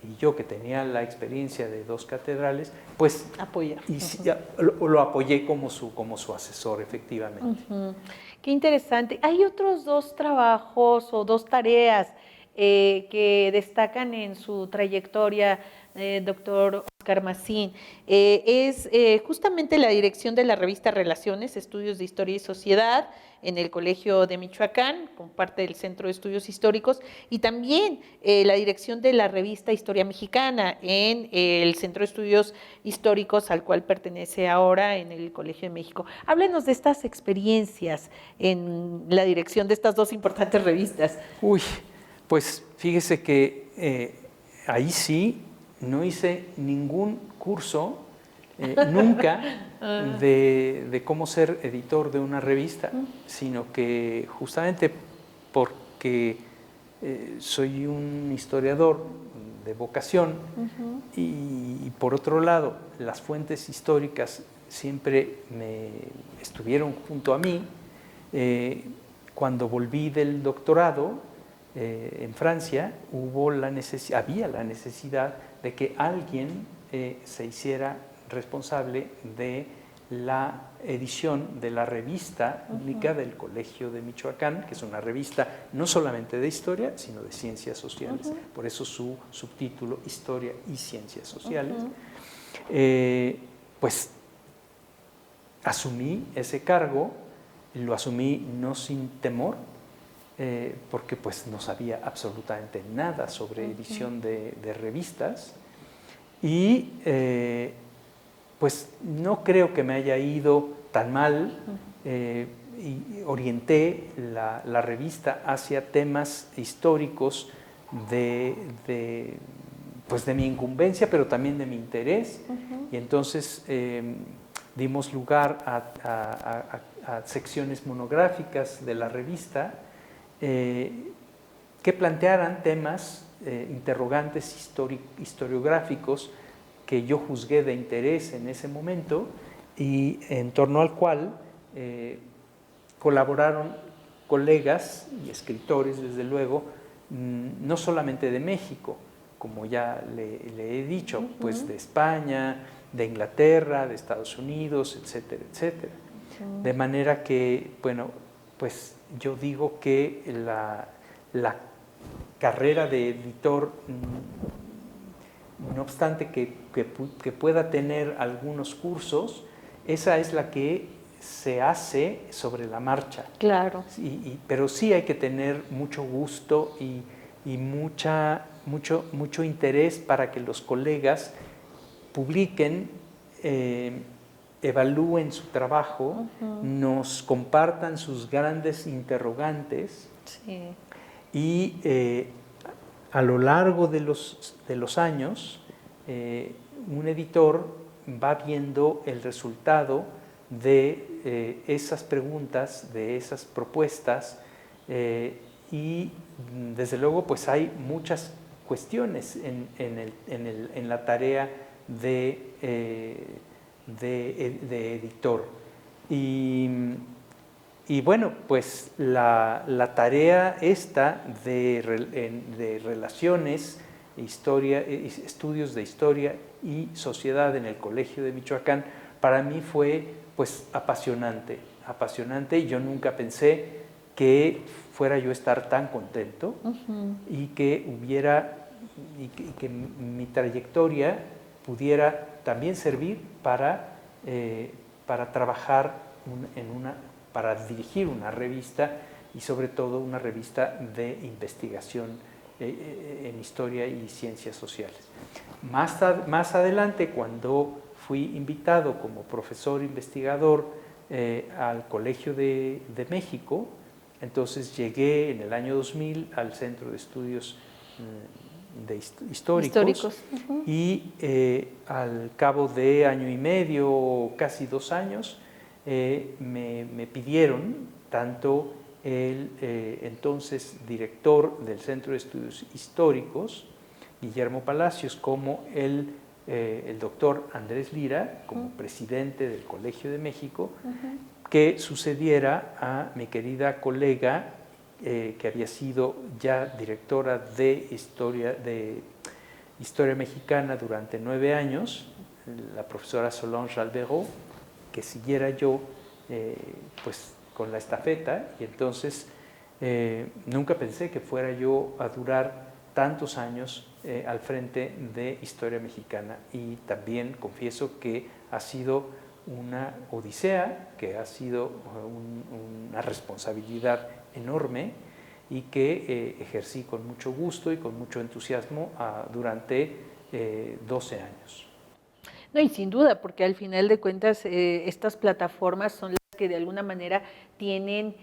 y yo, que tenía la experiencia de 2 catedrales, pues lo apoyé como su asesor, efectivamente. Qué interesante. Hay otros 2 trabajos o 2 tareas que destacan en su trayectoria, doctor Oscar Macín. Es justamente la dirección de la revista Relaciones, Estudios de Historia y Sociedad, en el Colegio de Michoacán, como parte del Centro de Estudios Históricos, y también la dirección de la revista Historia Mexicana en el Centro de Estudios Históricos, al cual pertenece ahora en el Colegio de México. Háblenos de estas experiencias en la dirección de estas 2 importantes revistas. Pues fíjese que ahí sí no hice ningún curso nunca de cómo ser editor de una revista, sino que justamente porque soy un historiador de vocación y por otro lado las fuentes históricas siempre me estuvieron junto a mí. Cuando volví del doctorado en Francia, había la necesidad de que alguien se hiciera responsable de la edición de la revista pública del Colegio de Michoacán, que es una revista no solamente de historia, sino de ciencias sociales, por eso su subtítulo, Historia y Ciencias Sociales. Pues asumí ese cargo, lo asumí no sin temor, porque pues no sabía absolutamente nada sobre edición de revistas. Y pues no creo que me haya ido tan mal. Y orienté la revista hacia temas históricos pues de mi incumbencia, pero también de mi interés. Y entonces dimos lugar a secciones monográficas de la revista que plantearan temas, interrogantes historiográficos que yo juzgué de interés en ese momento y en torno al cual colaboraron colegas y escritores, desde luego, no solamente de México, como ya le he dicho, pues de España, de Inglaterra, de Estados Unidos, etcétera, etcétera. De manera que, bueno, pues yo digo que la carrera de editor, no obstante que pueda tener algunos cursos, esa es la que se hace sobre la marcha. Claro. Pero sí hay que tener mucho gusto y mucho interés para que los colegas publiquen, evalúen su trabajo, nos compartan sus grandes interrogantes. Sí. Y a lo largo de los años, un editor va viendo el resultado de esas preguntas, de esas propuestas, y desde luego pues hay muchas cuestiones en la tarea de editor. Y bueno, pues la tarea esta de relaciones, estudios de historia y sociedad en el Colegio de Michoacán, para mí fue pues apasionante, y yo nunca pensé que fuera yo a estar tan contento y que que mi trayectoria pudiera también servir para trabajar para dirigir una revista y sobre todo una revista de investigación en historia y ciencias sociales. Más adelante, cuando fui invitado como profesor investigador al Colegio de México, entonces llegué en el año 2000 al Centro de Estudios Históricos. Y al cabo de año y medio, casi 2 años, me pidieron tanto el entonces director del Centro de Estudios Históricos, Guillermo Palacios, como el doctor Andrés Lira, como presidente del Colegio de México, que sucediera a mi querida colega, que había sido ya directora de Historia Mexicana durante 9 años, la profesora Solange Alberot, que siguiera yo pues con la estafeta. Y entonces nunca pensé que fuera yo a durar tantos años al frente de Historia Mexicana, y también confieso que ha sido una odisea, que ha sido una responsabilidad enorme y que ejercí con mucho gusto y con mucho entusiasmo durante 12 años. No, y sin duda, porque al final de cuentas estas plataformas son las que de alguna manera tienen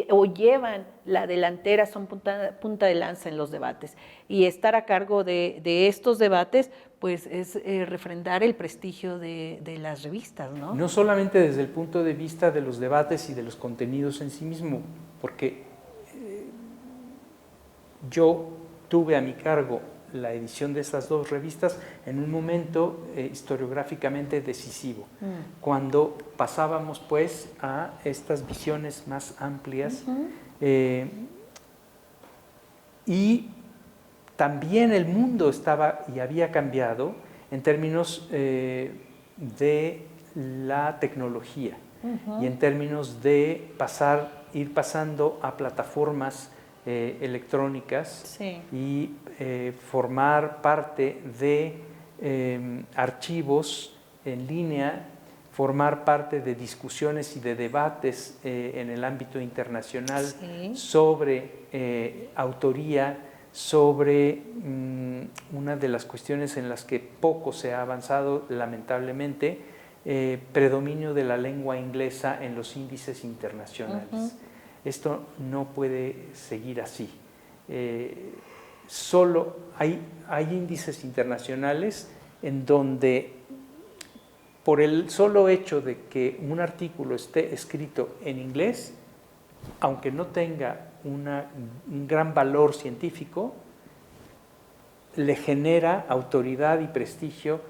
o llevan la delantera, son punta de lanza en los debates. Y estar a cargo de estos debates, pues es refrendar el prestigio de las revistas, ¿no? No solamente desde el punto de vista de los debates y de los contenidos en sí mismo, porque yo tuve a mi cargo la edición de estas 2 revistas en un momento historiográficamente decisivo, cuando pasábamos pues a estas visiones más amplias, y también el mundo estaba y había cambiado en términos de la tecnología y en términos de ir pasando a plataformas electrónicas, sí, y formar parte de archivos en línea formar parte de discusiones y de debates en el ámbito internacional sobre autoría, sobre una de las cuestiones en las que poco se ha avanzado, lamentablemente, predominio de la lengua inglesa en los índices internacionales. Esto no puede seguir así. Solo hay índices internacionales en donde, por el solo hecho de que un artículo esté escrito en inglés, aunque no tenga un gran valor científico, le genera autoridad y prestigio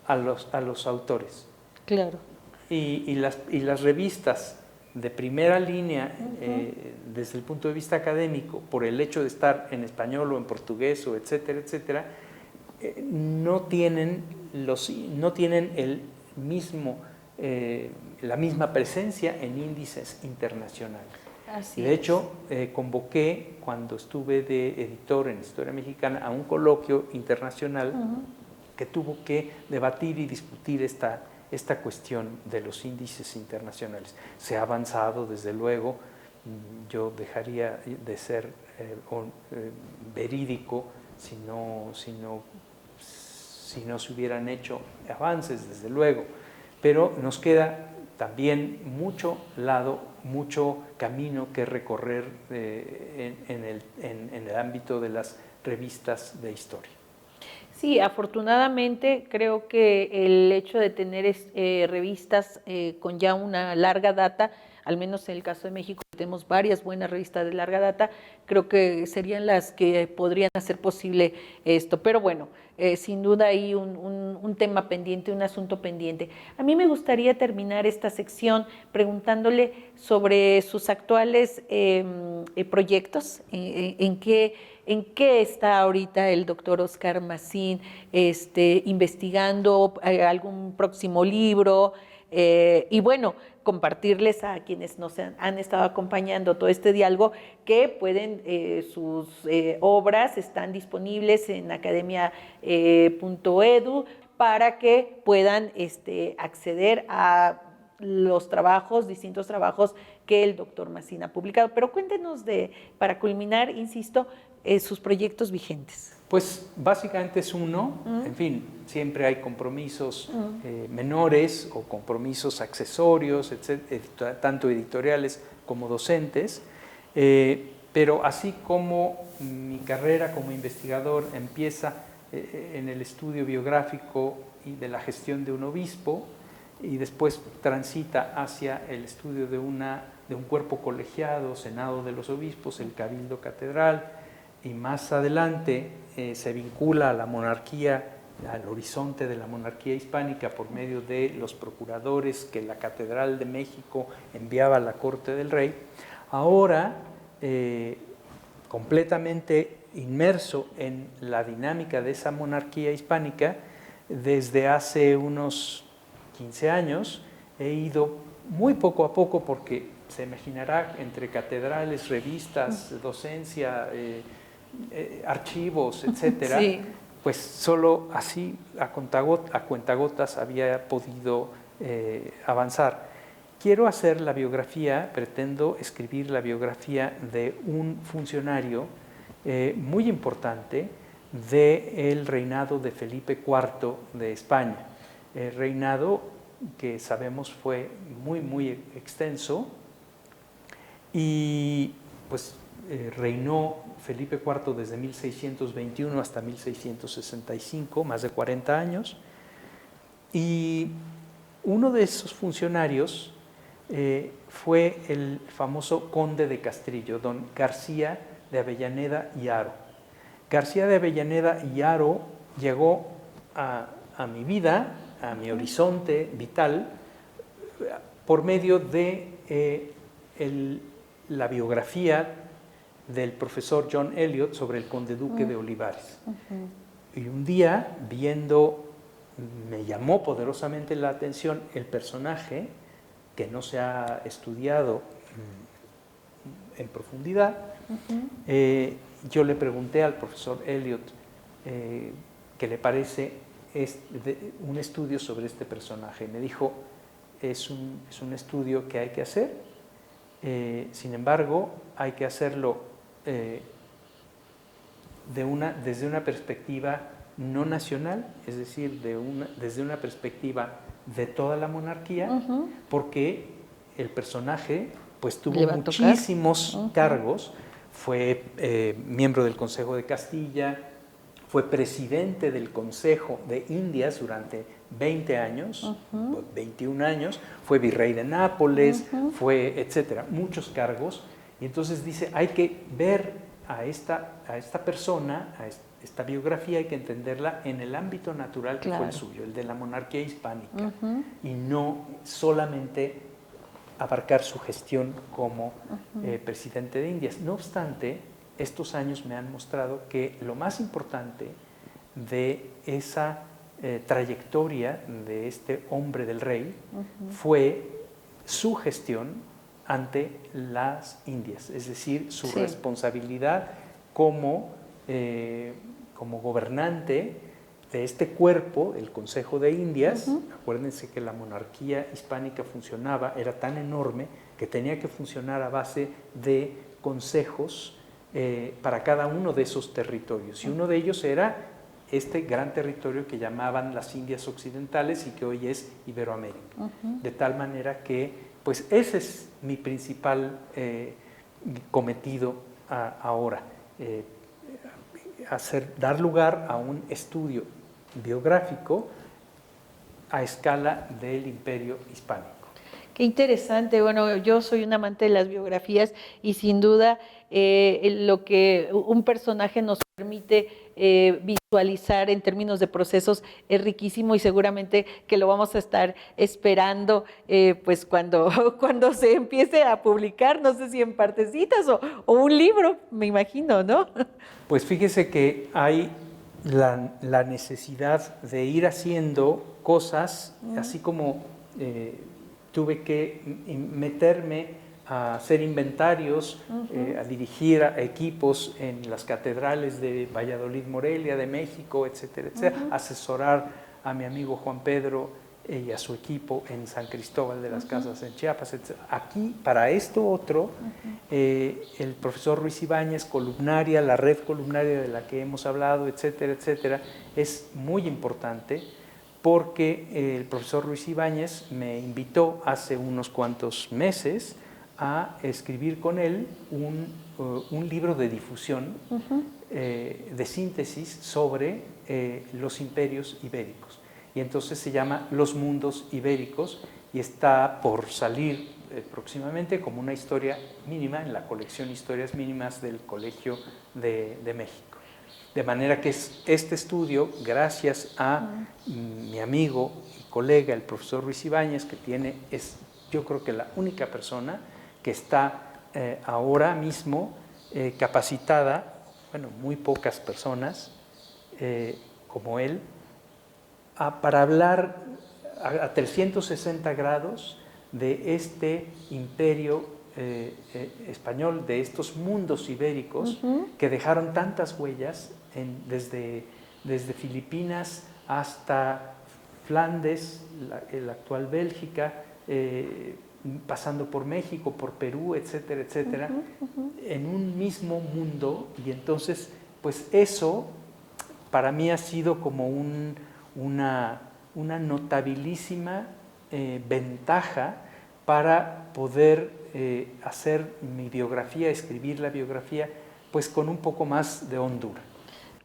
a los autores. Claro. Y las revistas de primera línea, desde el punto de vista académico, por el hecho de estar en español o en portugués, o etcétera, etcétera, no tienen el mismo, la misma presencia en índices internacionales. Así de hecho, convoqué, cuando estuve de editor en Historia Mexicana, a un coloquio internacional que tuvo que debatir y discutir esta cuestión de los índices internacionales. Se ha avanzado, desde luego. Yo dejaría de ser verídico si no se hubieran hecho avances, desde luego, pero nos queda también mucho camino que recorrer en el ámbito de las revistas de historia. Sí, afortunadamente creo que el hecho de tener revistas con ya una larga data, al menos en el caso de México tenemos varias buenas revistas de larga data, creo que serían las que podrían hacer posible esto. Pero bueno, sin duda hay un tema pendiente, un asunto pendiente. A mí me gustaría terminar esta sección preguntándole sobre sus actuales proyectos, en qué está ahorita el doctor Óscar Macín investigando, algún próximo libro, y bueno, compartirles a quienes nos han estado acompañando todo este diálogo que pueden, sus obras están disponibles en academia.edu para que puedan acceder a los distintos trabajos que el doctor Macín ha publicado. Pero cuéntenos para culminar, insisto, sus proyectos vigentes. Pues básicamente es uno, en fin, siempre hay compromisos menores o compromisos accesorios, tanto editoriales como docentes, pero así como mi carrera como investigador empieza en el estudio biográfico y de la gestión de un obispo, y después transita hacia el estudio de un cuerpo colegiado, Senado de los Obispos, el Cabildo Catedral, y más adelante se vincula a la monarquía, al horizonte de la monarquía hispánica por medio de los procuradores que la Catedral de México enviaba a la corte del rey. Ahora, completamente inmerso en la dinámica de esa monarquía hispánica, desde hace unos 15 años he ido muy poco a poco, porque se imaginará, entre catedrales, revistas, docencia, archivos, etcétera, sí, pues solo así a cuentagotas había podido avanzar. Quiero hacer la biografía, pretendo escribir la biografía de un funcionario muy importante del reinado de Felipe IV de España, reinado que sabemos fue muy extenso, y pues reinó Felipe IV desde 1621 hasta 1665, más de 40 años, y uno de esos funcionarios fue el famoso conde de Castrillo, don García de Avellaneda y Haro. García de Avellaneda y Haro llegó a mi vida, a mi horizonte vital, por medio de la biografía del profesor John Eliot sobre el conde duque de Olivares. Y un día, me llamó poderosamente la atención el personaje, que no se ha estudiado en profundidad. Yo le pregunté al profesor Eliot qué le parece un estudio sobre este personaje. Me dijo, es un estudio que hay que hacer. Sin embargo, hay que hacerlo desde una perspectiva no nacional, es decir, desde una perspectiva de toda la monarquía, porque el personaje pues tuvo muchísimos cargos, fue miembro del Consejo de Castilla, fue presidente del Consejo de Indias durante 20 años, 21 años, fue virrey de Nápoles, fue, etcétera, muchos cargos. Y entonces dice, hay que ver a esta persona, a esta biografía, hay que entenderla en el ámbito natural que fue el suyo, el de la monarquía hispánica, y no solamente abarcar su gestión como presidente de Indias. No obstante, estos años me han mostrado que lo más importante de esa trayectoria de este hombre del rey fue su gestión ante las Indias, es decir, su responsabilidad como gobernante de este cuerpo, el Consejo de Indias. Acuérdense que la monarquía hispánica era tan enorme que tenía que funcionar a base de consejos para cada uno de esos territorios. Y uno de ellos era este gran territorio que llamaban las Indias Occidentales y que hoy es Iberoamérica. De tal manera que, pues ese es mi principal cometido ahora, dar lugar a un estudio biográfico a escala del Imperio Hispánico. Qué interesante. Bueno, yo soy un amante de las biografías y sin duda lo que un personaje nos permite visualizar en términos de procesos es riquísimo y seguramente que lo vamos a estar esperando pues cuando se empiece a publicar, no sé si en partecitas o un libro, me imagino, ¿no? Pues fíjese que hay la necesidad de ir haciendo cosas, así como tuve que meterme a hacer inventarios, a dirigir a equipos en las catedrales de Valladolid, Morelia, de México, etcétera, etcétera, asesorar a mi amigo Juan Pedro y a su equipo en San Cristóbal de las Casas, en Chiapas, etcétera. Aquí, para esto otro, el profesor Ruiz Ibáñez, columnaria, la red columnaria de la que hemos hablado, etcétera, etcétera, es muy importante, porque el profesor Ruiz Ibáñez me invitó hace unos cuantos meses a escribir con él un libro de difusión, de síntesis sobre los imperios ibéricos. Y entonces se llama Los Mundos Ibéricos y está por salir próximamente como una historia mínima en la colección Historias Mínimas del Colegio de México. De manera que este estudio, gracias a mi amigo y colega, el profesor Ruiz Ibáñez, que es yo creo que la única persona que está ahora mismo capacitada, bueno, muy pocas personas como él, para hablar a 360 grados de este imperio español, de estos mundos ibéricos que dejaron tantas huellas desde Filipinas hasta Flandes, la actual Bélgica, pasando por México, por Perú, etcétera, etcétera, en un mismo mundo. Y entonces, pues eso para mí ha sido como una notabilísima ventaja para poder hacer mi biografía, escribir la biografía, pues con un poco más de hondura.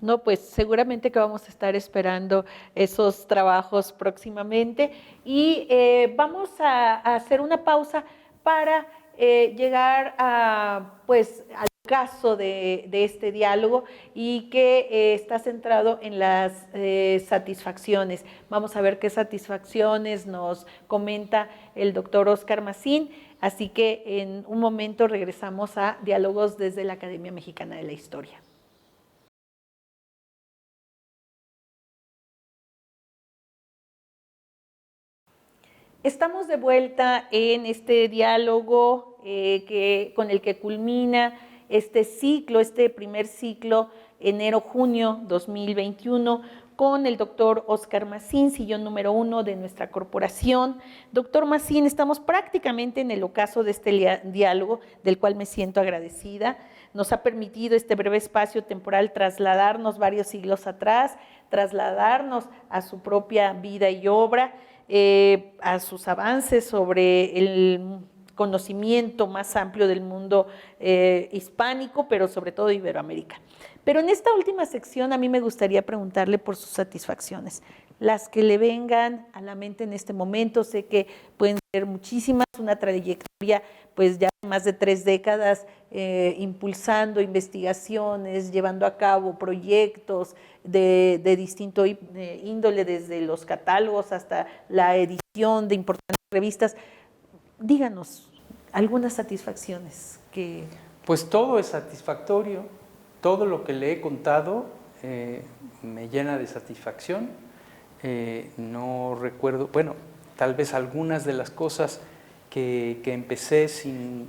No, pues seguramente que vamos a estar esperando esos trabajos próximamente y vamos a hacer una pausa para llegar pues, al caso de este diálogo y que está centrado en las satisfacciones. Vamos a ver qué satisfacciones nos comenta el doctor Óscar Macín, así que en un momento regresamos a Diálogos desde la Academia Mexicana de la Historia. Estamos de vuelta en este diálogo con el que culmina este ciclo, este primer ciclo, enero-junio 2021, con el doctor Oscar Macín, sillón número 1 de nuestra corporación. Doctor Macín, estamos prácticamente en el ocaso de este diálogo, del cual me siento agradecida. Nos ha permitido este breve espacio temporal trasladarnos varios siglos atrás, trasladarnos a su propia vida y obra, a sus avances sobre el conocimiento más amplio del mundo hispánico, pero sobre todo iberoamericano. Pero en esta última sección a mí me gustaría preguntarle por sus satisfacciones, las que le vengan a la mente en este momento. Sé que pueden ser muchísimas, una trayectoria pues ya de más de 3 décadas impulsando investigaciones, llevando a cabo proyectos de distinto índole, desde los catálogos hasta la edición de importantes revistas. Díganos algunas satisfacciones que... Pues todo es satisfactorio, todo lo que le he contado me llena de satisfacción. No recuerdo, bueno, tal vez algunas de las cosas que empecé sin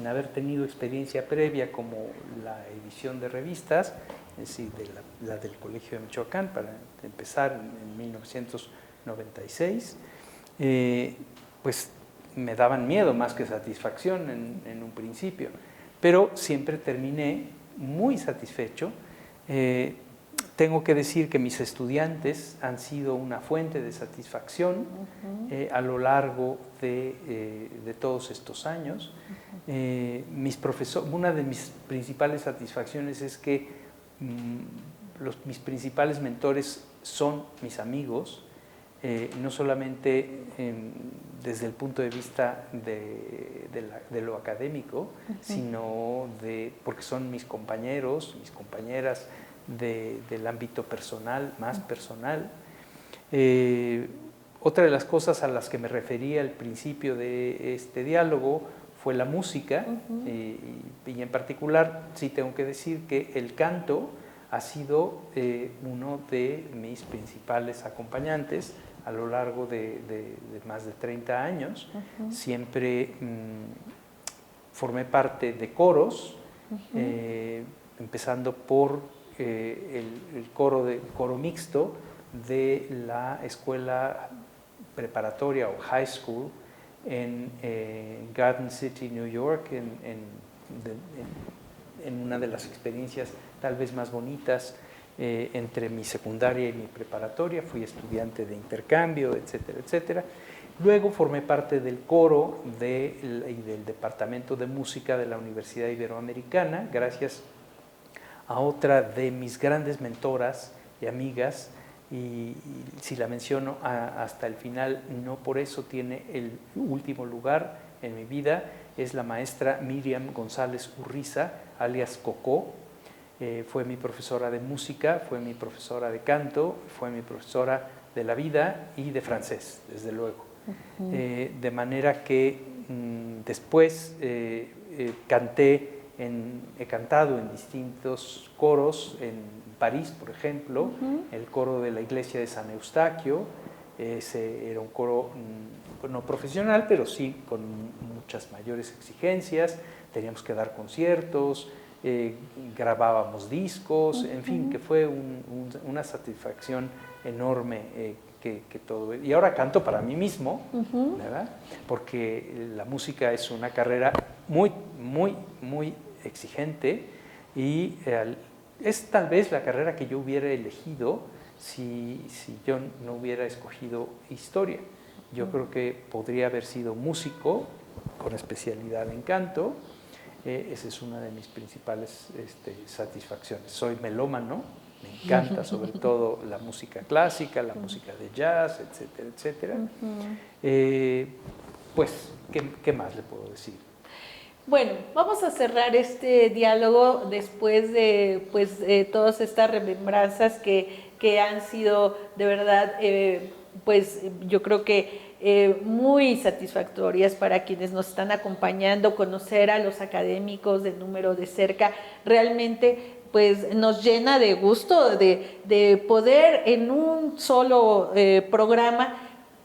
haber tenido experiencia previa, como la edición de revistas, es decir, la del Colegio de Michoacán, para empezar en 1996, pues me daban miedo más que satisfacción en un principio, pero siempre terminé muy satisfecho. Tengo que decir que mis estudiantes han sido una fuente de satisfacción a lo largo de todos estos años. Una de mis principales satisfacciones es que mis principales mentores son mis amigos, no solamente desde el punto de vista de lo académico, sino porque son mis compañeros, mis compañeras del ámbito personal, más personal. Otra de las cosas a las que me refería al principio de este diálogo fue la música, y en particular sí tengo que decir que el canto ha sido uno de mis principales acompañantes a lo largo de más de 30 años. Siempre formé parte de coros, empezando por el coro mixto de la escuela preparatoria o high school en Garden City, New York, en una de las experiencias tal vez más bonitas entre mi secundaria y mi preparatoria. Fui estudiante de intercambio, etcétera, etcétera. Luego formé parte del coro y del departamento de música de la Universidad Iberoamericana, gracias a otra de mis grandes mentoras y amigas, y si la menciono hasta el final, no por eso tiene el último lugar en mi vida. Es la maestra Miriam González Urriza, alias Coco. Fue mi profesora de música, fue mi profesora de canto, fue mi profesora de la vida y de francés, desde luego. De manera que después he cantado en distintos coros, en París, por ejemplo, el coro de la iglesia de San Eustaquio. Ese era un coro no profesional, pero sí con muchas mayores exigencias. Teníamos que dar conciertos, grabábamos discos, en fin, que fue una satisfacción enorme que todo. Y ahora canto para mí mismo, ¿verdad? Porque la música es una carrera muy, muy, muy exigente, y es tal vez la carrera que yo hubiera elegido si yo no hubiera escogido historia. Yo creo que podría haber sido músico con especialidad en canto. Esa es una de mis principales satisfacciones. Soy melómano, me encanta sobre todo la música clásica, la música de jazz, etcétera, etcétera. Pues, ¿qué más le puedo decir? Bueno, vamos a cerrar este diálogo después de todas estas remembranzas que han sido de verdad, pues yo creo que muy satisfactorias para quienes nos están acompañando. Conocer a los académicos de Número de cerca realmente pues nos llena de gusto de poder en un solo programa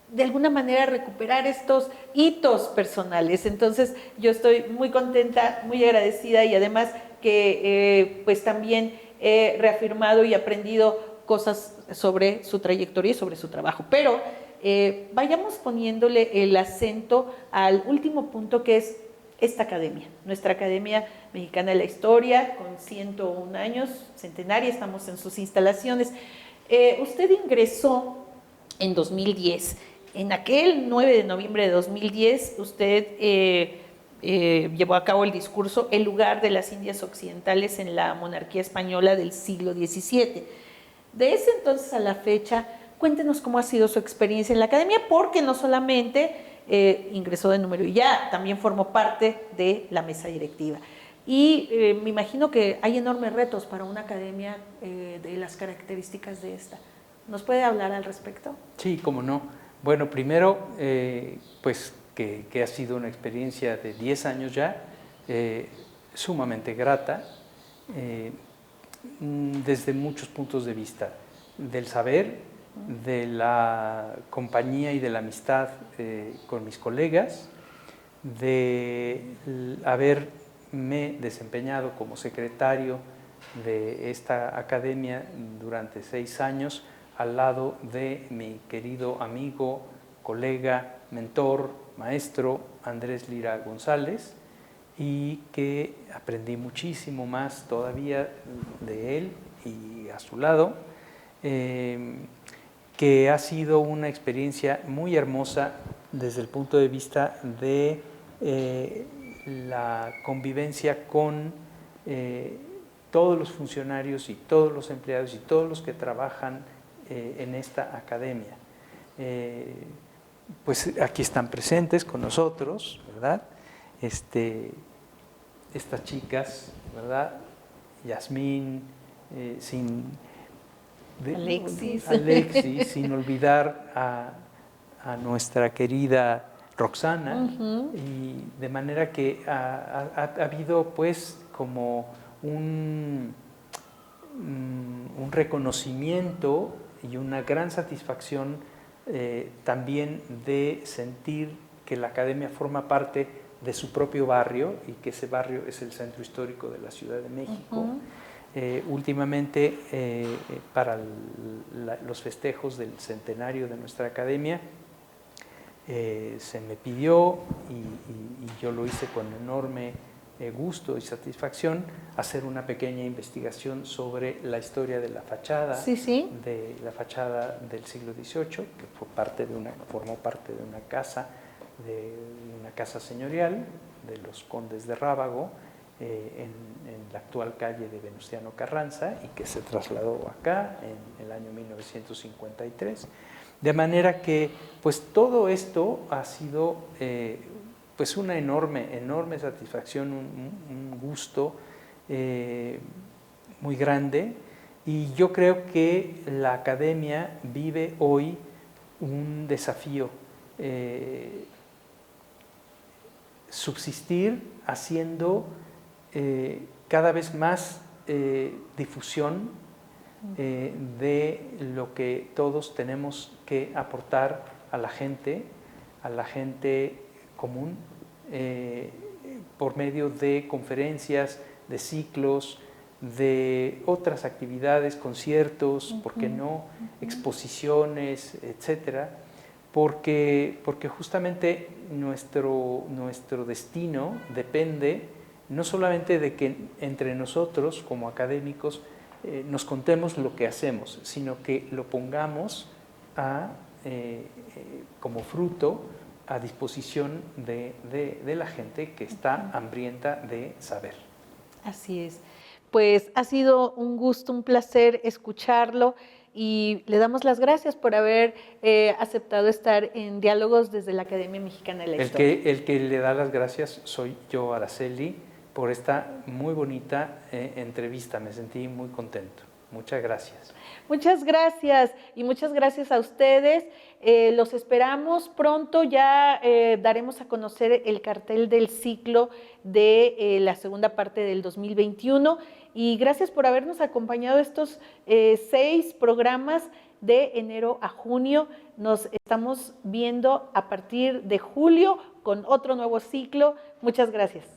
de alguna manera recuperar estos hitos personales. Entonces yo estoy muy contenta, muy agradecida, y además que pues también he reafirmado y aprendido cosas sobre su trayectoria y sobre su trabajo. Pero vayamos poniéndole el acento al último punto, que es esta academia, nuestra Academia Mexicana de la Historia, con 101 años, centenaria, estamos en sus instalaciones. Usted ingresó en 2010. En aquel 9 de noviembre de 2010, usted llevó a cabo el discurso El lugar de las Indias Occidentales en la monarquía española del siglo XVII. De ese entonces a la fecha, cuéntenos cómo ha sido su experiencia en la academia, porque no solamente ingresó de número y ya, también formó parte de la mesa directiva. Y me imagino que hay enormes retos para una academia de las características de esta. ¿Nos puede hablar al respecto? Sí, cómo no. Bueno, primero, pues que ha sido una experiencia de 10 años ya, sumamente grata, desde muchos puntos de vista, del saber, de la compañía y de la amistad con mis colegas, de haberme desempeñado como secretario de esta academia durante 6 años, al lado de mi querido amigo, colega, mentor, maestro Andrés Lira González, y que aprendí muchísimo más todavía de él y a su lado, que ha sido una experiencia muy hermosa desde el punto de vista de la convivencia con todos los funcionarios y todos los empleados y todos los que trabajan en esta academia. Pues aquí están presentes con nosotros, ¿verdad? Estas chicas, ¿verdad? Yasmín, Alexis, sin olvidar a nuestra querida Roxana, y de manera que ha habido pues como un reconocimiento y una gran satisfacción también de sentir que la academia forma parte de su propio barrio y que ese barrio es el centro histórico de la Ciudad de México. Últimamente, para los festejos del centenario de nuestra academia, se me pidió, y yo lo hice con enorme gusto y satisfacción, hacer una pequeña investigación sobre la historia de la fachada, de la fachada del siglo XVIII, que formó parte de una casa señorial de los condes de Rábago, en la actual calle de Venustiano Carranza, y que se trasladó acá en el año 1953. De manera que pues todo esto ha sido pues una enorme satisfacción, un gusto muy grande, y yo creo que la academia vive hoy un desafío, subsistir haciendo cada vez más difusión de lo que todos tenemos que aportar a la gente común, por medio de conferencias, de ciclos, de otras actividades, conciertos, ¿por qué no?, exposiciones, etcétera, porque justamente nuestro destino depende no solamente de que entre nosotros como académicos nos contemos lo que hacemos, sino que lo pongamos como fruto a disposición de la gente que está hambrienta de saber. Así es. Pues ha sido un gusto, un placer escucharlo, y le damos las gracias por haber aceptado estar en Diálogos desde la Academia Mexicana de la Historia. El que le da las gracias soy yo, Araceli, por esta muy bonita entrevista. Me sentí muy contento. Muchas gracias. Muchas gracias, y muchas gracias a ustedes. Los esperamos pronto. Ya daremos a conocer el cartel del ciclo de la segunda parte del 2021. Y gracias por habernos acompañado estos 6 programas de enero a junio. Nos estamos viendo a partir de julio con otro nuevo ciclo. Muchas gracias.